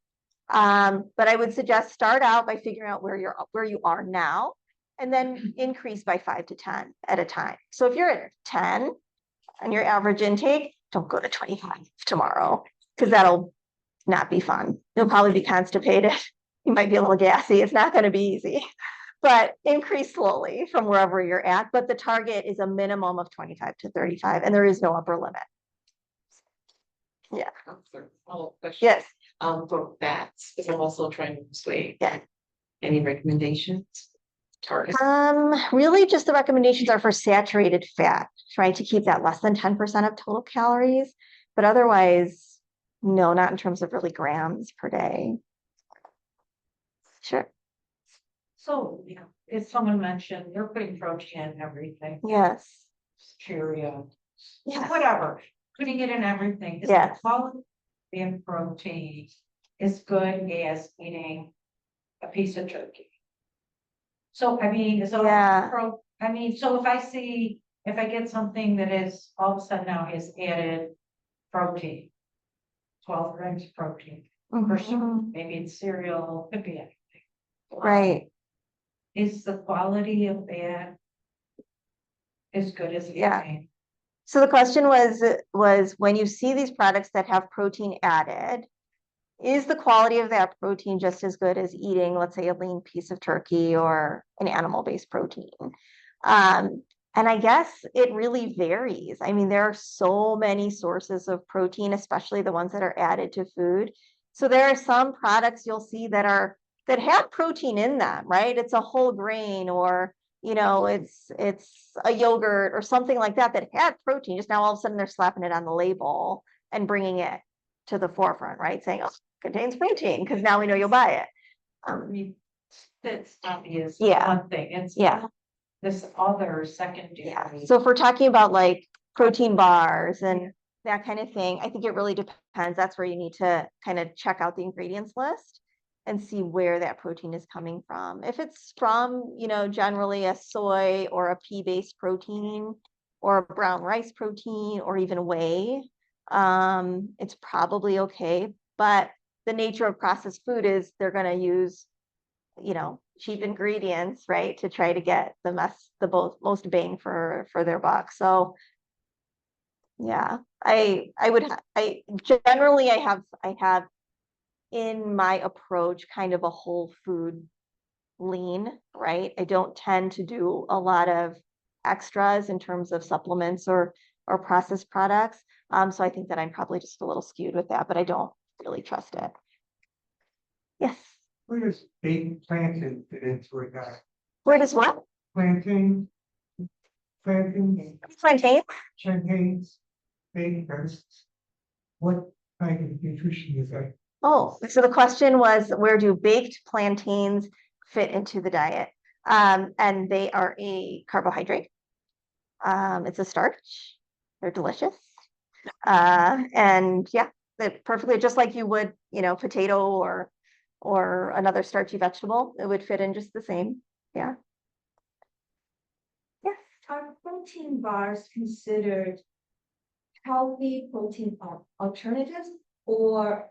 But I would suggest start out by figuring out where you are now, and then increase by 5 to 10 at a time. So if you're at 10 on your average intake, don't go to 25 tomorrow, because that'll not be fun. You'll probably be constipated. You might be a little gassy. It's not going to be easy, but increase slowly from wherever you're at. But the target is a minimum of 25 to 35, and there is no upper limit. Yeah. Follow-up question. Yes. For fats, because I'm also trying to lose weight. Yeah. Any recommendations? Targets? Really just the recommendations are for saturated fat. Try to keep that less than 10% of total calories, but otherwise, no, not in terms of really grams per day. Sure. So, as someone mentioned, they're putting protein in everything. Yes. Cheerios, Yes. whatever, putting it in everything. Is Yes. the quality in protein as good as eating a piece of turkey? So, I mean, is all Yeah. so if I get something that is all of a sudden now has added protein, 12 grams of protein, Mhm. maybe it's cereal, could be anything. Right. Is the quality of that as good as Yeah. anything? So the question was when you see these products that have protein added, is the quality of that protein just as good as eating, let's say, a lean piece of turkey or an animal-based protein? And I guess it really varies. I mean, there are so many sources of protein, especially the ones that are added to food. So there are some products you'll see that have protein in them, right? It's a whole grain, or it's a yogurt or something like that had protein. Just now all of a sudden they're slapping it on the label and bringing it to the forefront, right? Saying, oh, contains protein, because now we know you'll buy it. That's obvious. Yeah. One thing, it's this other secondary. Yeah. So if we're talking about like protein bars and that kind of thing, I think it really depends. That's where you need to kind of check out the ingredients list and see where that protein is coming from. If it's from, generally a soy or a pea-based protein or a brown rice protein or even whey, it's probably okay. But the nature of processed food is they're going to use, cheap ingredients, right, to try to get the most bang for their buck. So yeah, I generally I have in my approach kind of a whole food lean, right? I don't tend to do a lot of extras in terms of supplements or processed products. So I think that I'm probably just a little skewed with that, but I don't really trust it. Yes. Where does baked plantain fit into it, guy? Where does what? Plantain, Plantain? champagnes, baked goods. What kind of nutrition is that? Oh, so the question was, where do baked plantains fit into the diet? And they are a carbohydrate. It's a starch. They're delicious. And yeah, they're perfectly just like you would, potato or another starchy vegetable. It would fit in just the same. Yeah. Yes. Are protein bars considered healthy protein alternatives, or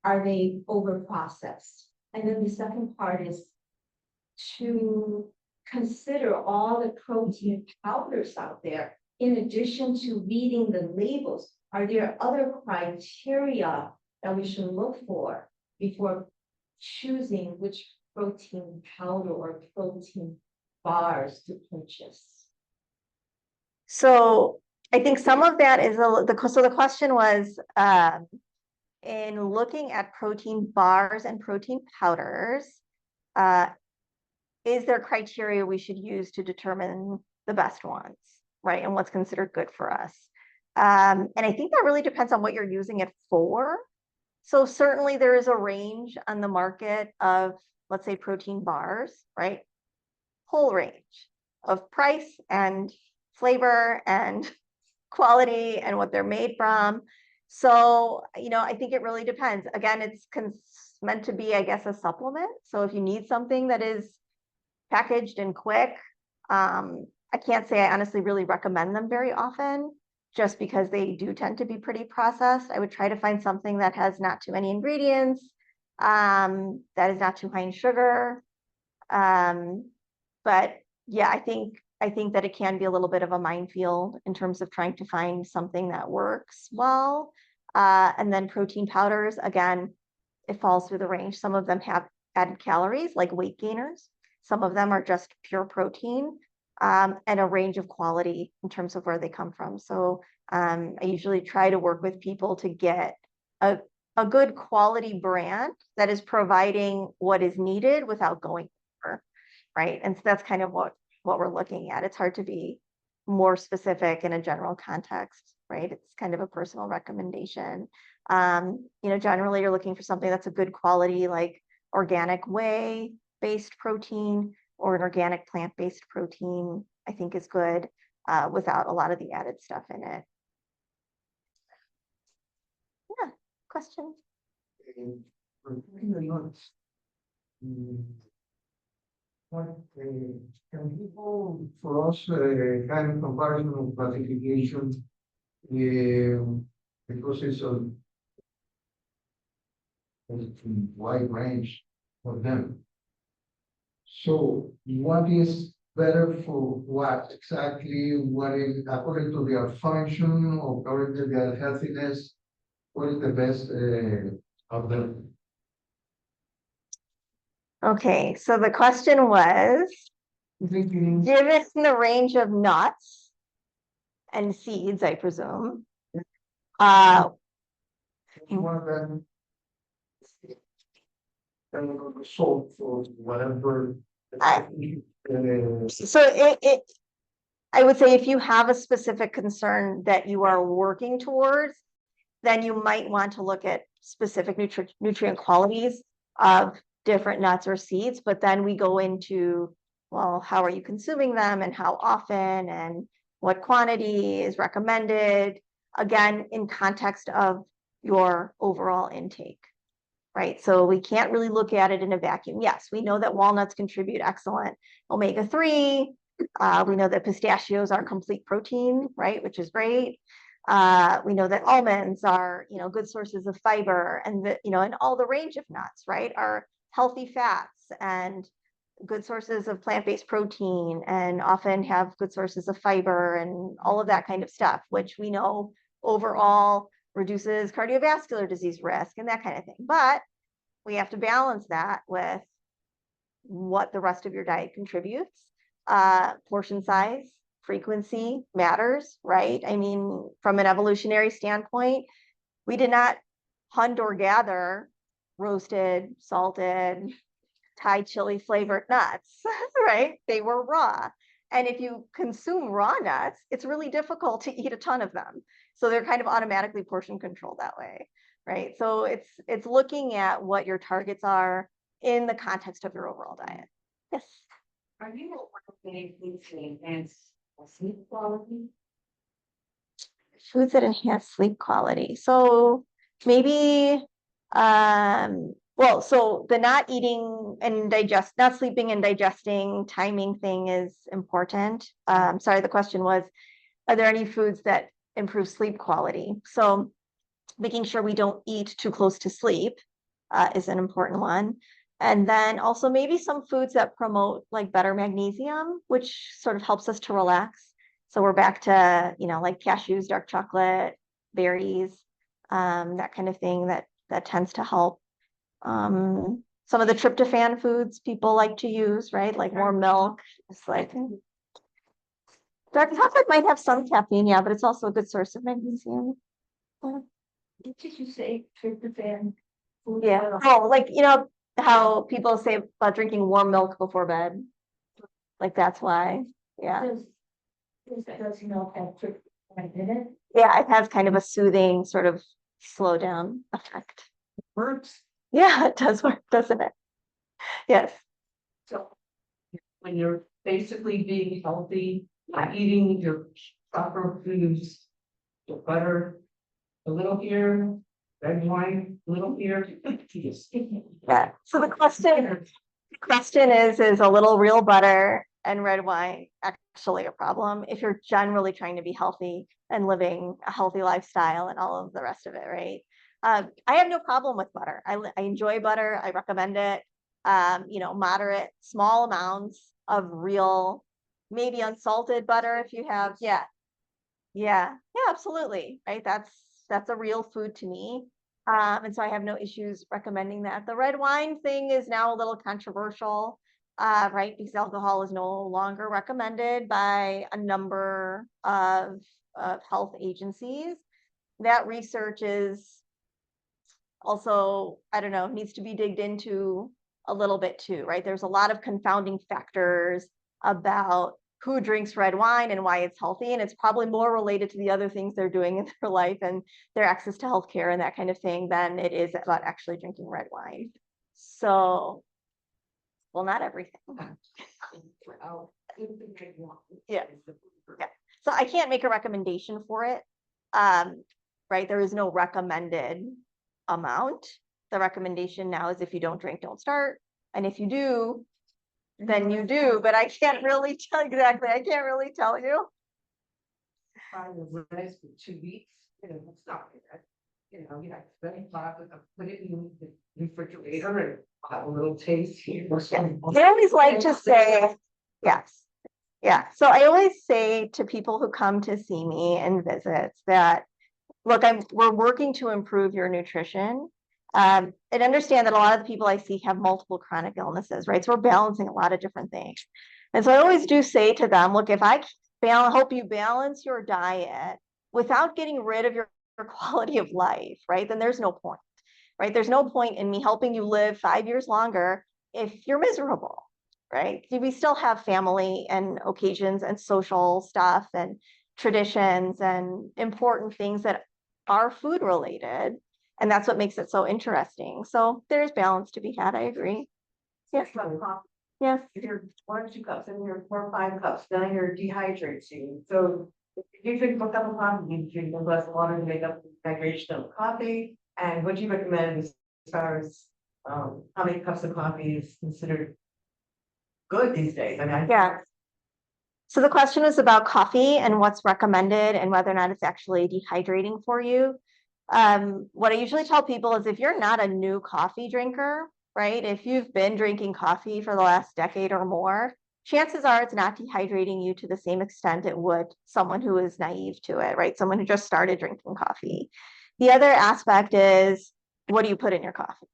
are they over processed? And then the second part is to consider all the protein powders out there, in addition to reading the labels. Are there other criteria that we should look for before choosing which protein powder or protein bars to purchase? So I think some of that is so the question was, in looking at protein bars and protein powders, is there criteria we should use to determine the best ones, right? And what's considered good for us. And I think that really depends on what you're using it for. So certainly there is a range on the market of, let's say, protein bars, right? Whole range of price and flavor and quality and what they're made from. So, I think it really depends. Again, it's meant to be, I guess, a supplement. So if you need something that is packaged and quick, I can't say I honestly really recommend them very often, just because they do tend to be pretty processed. I would try to find something that has not too many ingredients, that is not too high in sugar. But yeah, I think that it can be a little bit of a minefield in terms of trying to find something that works well. And then protein powders, again, it falls through the range. Some of them have added calories, like weight gainers. Some of them are just pure protein, and a range of quality in terms of where they come from. So I usually try to work with people to get a good quality brand that is providing what is needed without going over, right? And so that's kind of what we're looking at. It's hard to be more specific in a general context, right? It's kind of a personal recommendation. Generally you're looking for something that's a good quality, like organic whey-based protein or an organic plant-based protein, I think is good, without a lot of the added stuff in it. Yeah, questions? What can people, for us, kind of comparison of classification, because it's a wide range for them. So what is better for what exactly? What is according to their function or according to their healthiness? What is the best of them? Okay, so the question was, Thinking given the range of nuts and seeds, I presume, one of them salt or whatever. so I would say if you have a specific concern that you are working towards, then you might want to look at specific nutrient qualities of different nuts or seeds. But then we go into, well, how are you consuming them and how often and what quantity is recommended, again, in context of your overall intake. right? So we can't really look at it in a vacuum. Yes, we know that walnuts contribute excellent omega-3. We know that pistachios are complete protein, right, which is great. We know that almonds are, good sources of fiber, and that, and all the range of nuts, right, are healthy fats and good sources of plant-based protein, and often have good sources of fiber and all of that kind of stuff, which we know overall reduces cardiovascular disease risk and that kind of thing. But we have to balance that with what the rest of your diet contributes. Portion size, frequency matters, right? I mean, from an evolutionary standpoint, we did not hunt or gather roasted, salted, Thai chili flavored nuts, right? They were raw. And if you consume raw nuts, it's really difficult to eat a ton of them. So they're kind of automatically portion controlled that way, right? So it's looking at what your targets are in the context of your overall diet. Yes. Are you aware of any foods that enhance sleep quality? Foods that enhance sleep quality. So maybe so the not eating and not sleeping and digesting timing thing is important. Sorry, the question was, are there any foods that improve sleep quality? So making sure we don't eat too close to sleep is an important one. And then also maybe some foods that promote like better magnesium, which sort of helps us to relax. So we're back to, like cashews, dark chocolate, berries, that kind of thing that tends to help. Some of the tryptophan foods people like to use, right? Like warm milk. It's like dark chocolate might have some caffeine, yeah, but it's also a good source of magnesium. Did you say tryptophan? Food? Yeah. Oh, like how people say about drinking warm milk before bed. Like that's why. Yeah. Does milk have tryptophan in it? Yeah, it has kind of a soothing sort of slow down effect. Works. Yeah, it does work, doesn't it? Yes. So when you're basically being healthy, eating your proper foods, the butter, a little here, red wine, a little here. Yeah. So the question is a little real butter and red wine actually a problem if you're generally trying to be healthy and living a healthy lifestyle and all of the rest of it, right? I have no problem with butter. I enjoy butter. I recommend it. Moderate, small amounts of real, maybe unsalted butter if you have, yeah, absolutely, right? That's a real food to me. And so I have no issues recommending that. The red wine thing is now a little controversial, right? Because alcohol is no longer recommended by a number of health agencies. That research is also, I don't know, needs to be digged into a little bit too, right? There's a lot of confounding factors about who drinks red wine and why it's healthy. And it's probably more related to the other things they're doing in their life and their access to healthcare and that kind of thing than it is about actually drinking red wine. So, well, not everything. Yeah. So I can't make a recommendation for it. Right. There is no recommended amount. The recommendation now is if you don't drink, don't start. And if you do, then you do, but I can't really tell exactly. I can't really tell you. Rice for 2 weeks, it's not bad. You have to put it in the refrigerator and have a little taste here. They always like to say, yes. Yeah. So I always say to people who come to see me and visits that, look, we're working to improve your nutrition. And understand that a lot of the people I see have multiple chronic illnesses, right? So we're balancing a lot of different things. And so I always do say to them, look, if I help you balance your diet without getting rid of your quality of life, right? Then there's no point, right? There's no point in me helping you live 5 years longer if you're miserable, right? We still have family and occasions and social stuff and traditions and important things that are food related. And that's what makes it so interesting. So there's balance to be had. I agree. Yes. Yes. If you're 1 or 2 cups and you're 4 or 5 cups, then you're dehydrating. So if you drink a cup of coffee, you drink less water to make up the hydration of coffee. And what you recommend is far as, how many cups of coffee is considered good these days? I mean, Yeah. So the question was about coffee and what's recommended and whether or not it's actually dehydrating for you. What I usually tell people is if you're not a new coffee drinker, right? If you've been drinking coffee for the last decade or more, chances are it's not dehydrating you to the same extent it would someone who is naive to it, right? Someone who just started drinking coffee. The other aspect is, what do you put in your coffee?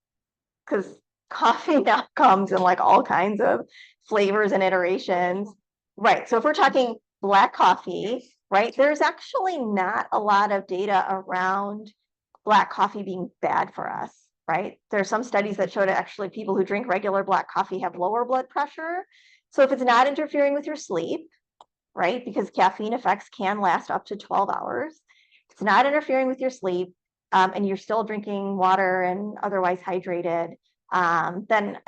Because coffee now comes in like all kinds of flavors and iterations. Right. So if we're talking black coffee, right, there's actually not a lot of data around black coffee being bad for us, right? There are some studies that show that actually people who drink regular black coffee have lower blood pressure. So if it's not interfering with your sleep, right, because caffeine effects can last up to 12 hours, it's not interfering with your sleep, and you're still drinking water and otherwise hydrated, then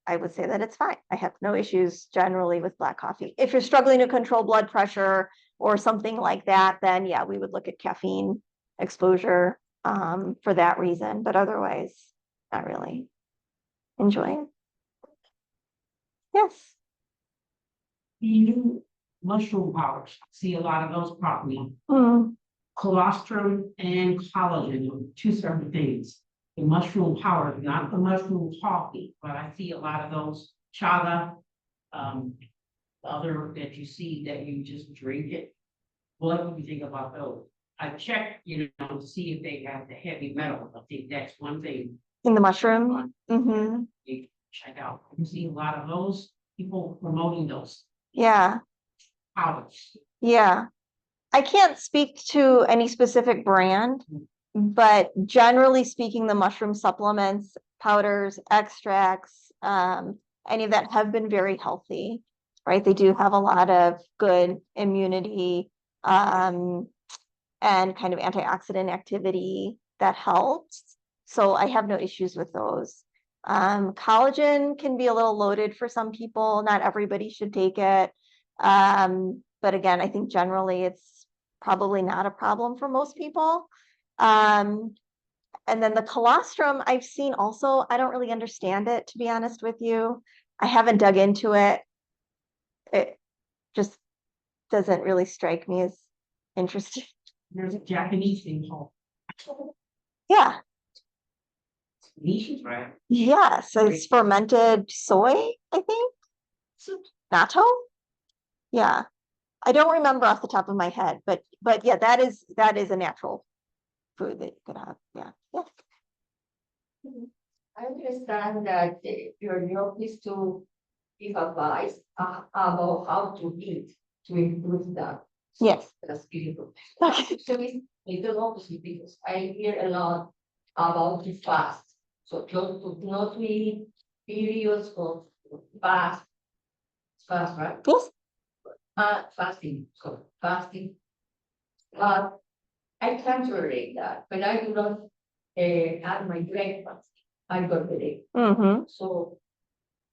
I would say that it's fine. I have no issues generally with black coffee. If you're struggling to control blood pressure or something like that, then yeah, we would look at caffeine exposure for that reason, but otherwise, not really. Enjoying. Yes. You mushroom powders, see a lot of those probably. Mm. Colostrum and collagen are two separate things. The mushroom powder, not the mushroom coffee, but I see a lot of those chaga. The other that you see that you just drink it. What do you think about those? I checked, to see if they have the heavy metal. I think that's one thing In the mushroom. Mm-hmm. you check out. You see a lot of those people promoting those Yeah. powders. Yeah. I can't speak to any specific brand, but generally speaking, the mushroom supplements, powders, extracts, any of that have been very healthy, right? They do have a lot of good immunity, and kind of antioxidant activity that helps. So I have no issues with those. Collagen can be a little loaded for some people. Not everybody should take it. But again, I think generally it's probably not a problem for most people. And then the colostrum I've seen also, I don't really understand it, to be honest with you. I haven't dug into it. It just doesn't really strike me as interesting. There's a Japanese thing called Yeah. niches, right? Yes, it's fermented soy, I think. Natto? Yeah. I don't remember off the top of my head, but yeah, that is a natural food that you could have. Yeah. Yeah. I understand that your job is to give advice about how to eat to improve that. Yes. That's beautiful. Okay. So it's the opposite because I hear a lot about the fast. So just to not eat periods of fast, right? Yes. Fasting, so fasting. But I can't tolerate that. When I do not have my breakfast, I go to bed. Mm-hmm. So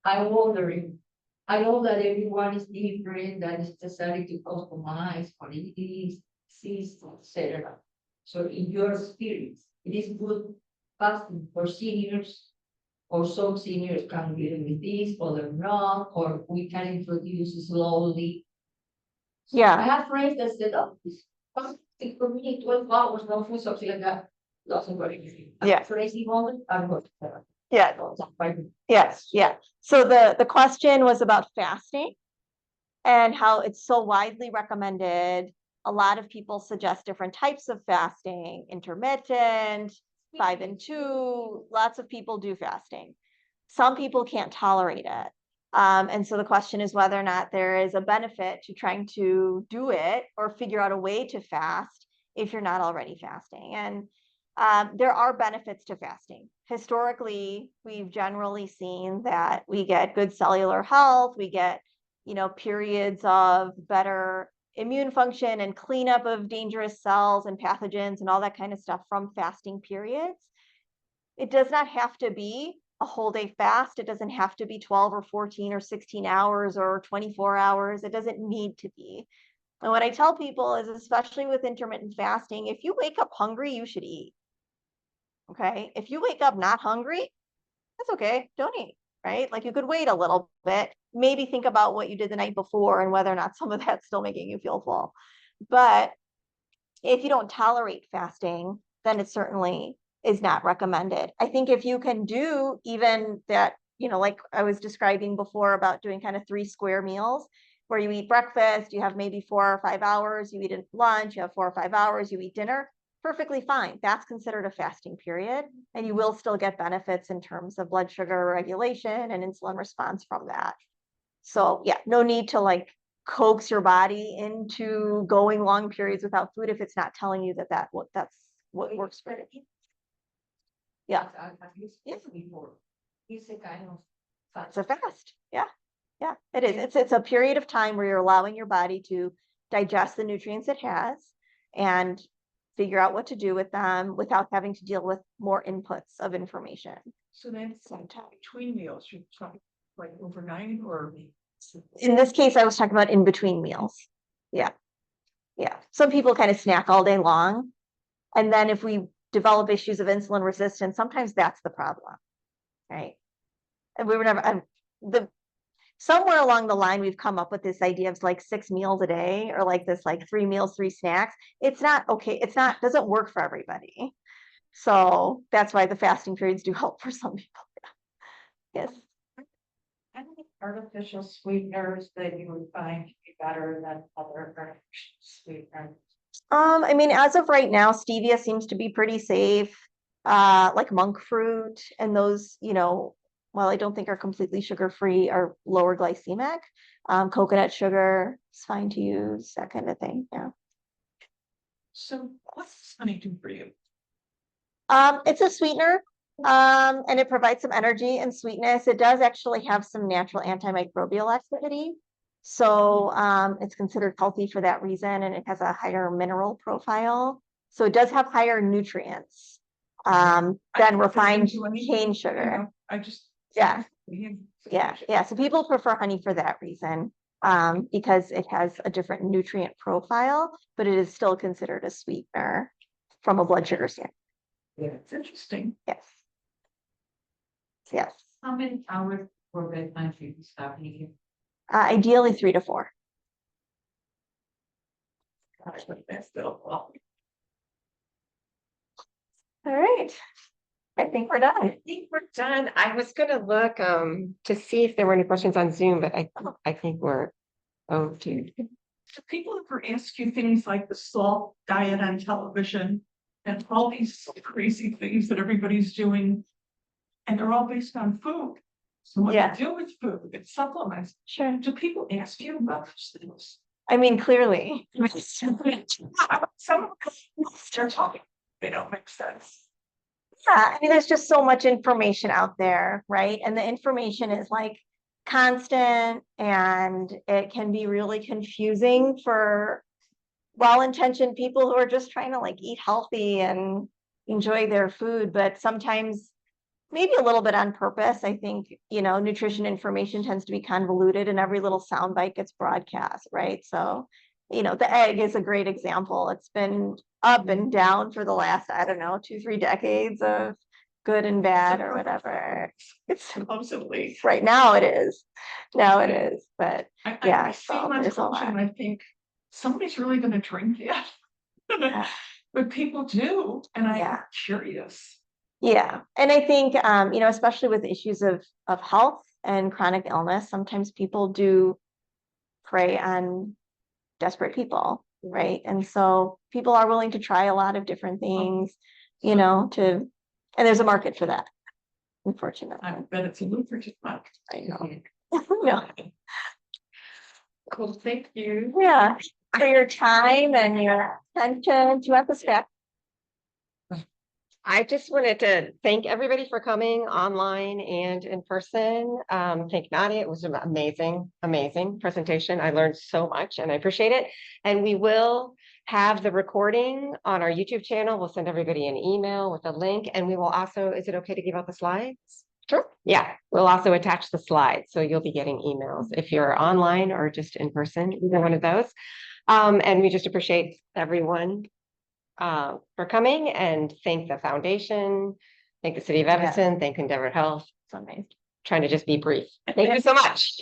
I'm wondering, I know that everyone is different, that it's necessary to customize what it is, etc. So in your experience, it is good fasting for seniors, or some seniors can deal with this, other not, or we can introduce slowly. I Yeah. have friends that said, oh, this fasting for me, 12 hours, no food, something like that. Doesn't work. Yeah. Crazy moment, I'm going to Yeah. Yes. Yeah. So the question was about fasting and how it's so widely recommended. A lot of people suggest different types of fasting, intermittent, 5 and 2. Lots of people do fasting. Some people can't tolerate it. And so the question is whether or not there is a benefit to trying to do it or figure out a way to fast if you're not already fasting. And there are benefits to fasting. Historically, we've generally seen that we get good cellular health, we get, periods of better immune function and cleanup of dangerous cells and pathogens and all that kind of stuff from fasting periods. It does not have to be a whole day fast. It doesn't have to be 12 or 14 or 16 hours or 24 hours. It doesn't need to be. And what I tell people is, especially with intermittent fasting, if you wake up hungry, you should eat. Okay, if you wake up not hungry, that's okay, don't eat, right? Like you could wait a little bit, maybe think about what you did the night before and whether or not some of that's still making you feel full. But if you don't tolerate fasting, then it certainly is not recommended. I think if you can do even that, like I was describing before about doing kind of 3 square meals where you eat breakfast, you have maybe 4 or 5 hours, you eat lunch, you have 4 or 5 hours, you eat dinner, perfectly fine. That's considered a fasting period, and you will still get benefits in terms of blood sugar regulation and insulin response from that. So yeah, no need to like coax your body into going long periods without food if it's not telling you that's what works for you. Yeah. It's a fast. Yeah. Yeah, it is. It's a period of time where you're allowing your body to digest the nutrients it has and figure out what to do with them without having to deal with more inputs of information. So then sometime between meals, you try like overnight or? In this case, I was talking about in between meals. Yeah. Yeah. Some people kind of snack all day long. And then if we develop issues of insulin resistance, sometimes that's the problem. Right. And we were never, somewhere along the line, we've come up with this idea of like 6 meals a day or like this, like 3 meals, 3 snacks. It's not okay. Doesn't work for everybody. So that's why the fasting periods do help for some people. Yes. Any artificial sweeteners that you would find to be better than other artificial sweeteners? I mean, as of right now, stevia seems to be pretty safe. Like monk fruit and those, while I don't think are completely sugar-free, are lower glycemic. Coconut sugar is fine to use, that kind of thing. Yeah. So what's honey do for you? It's a sweetener. And it provides some energy and sweetness. It does actually have some natural antimicrobial activity. So it's considered healthy for that reason, and it has a higher mineral profile. So it does have higher nutrients than refined cane sugar. Yeah. So people prefer honey for that reason, because it has a different nutrient profile, but it is still considered a sweetener from a blood sugar standpoint. Yeah, it's interesting. Yes. Yes. How many hours for bedtime should you stop eating? Ideally 3 to 4. That's still well. All right. I think we're done. I think we're done. I was gonna look to see if there were any questions on Zoom, but I think we're okay. Do people ever ask you things like the salt diet on television and all these crazy things that everybody's doing? And they're all based on food. So what Yeah. to do with food and supplements? Sure. Do people ask you about those things? I mean, clearly. Some of them start talking, they don't make sense. Yeah, I mean, there's just so much information out there, right? And the information is like constant, and it can be really confusing for well-intentioned people who are just trying to like eat healthy and enjoy their food, but sometimes maybe a little bit on purpose. I think, nutrition information tends to be convoluted and every little soundbite gets broadcast, right? So, the egg is a great example. It's been up and down for the last, 2-3 decades of good and bad or whatever. It's Supposedly. right now it is. Now it is, but I see so my there's a television lot. and I think somebody's really gonna drink it. Yeah. But people do, and I'm Yeah. curious. Yeah, and I think, especially with issues of health and chronic illness, sometimes people do prey on desperate people, right? And so people are willing to try a lot of different things, and there's a market for that, unfortunately. I bet it's a lucrative market. I know. No. Cool, thank you. Yeah, for your time and your attention. Do you have this back? I just wanted to thank everybody for coming online and in person. Thank Nadia. It was an amazing presentation. I learned so much and I appreciate it. And we will have the recording on our YouTube channel. We'll send everybody an email with a link, and we will also, is it okay to give out the slides? Sure. Yeah, we'll also attach the slides. So you'll be getting emails if you're online or just in person, either one of those. And we just appreciate everyone for coming and thank the foundation, thank the city of Evanston, thank Endeavor Health. So nice. Trying to just be brief. Thank you so much.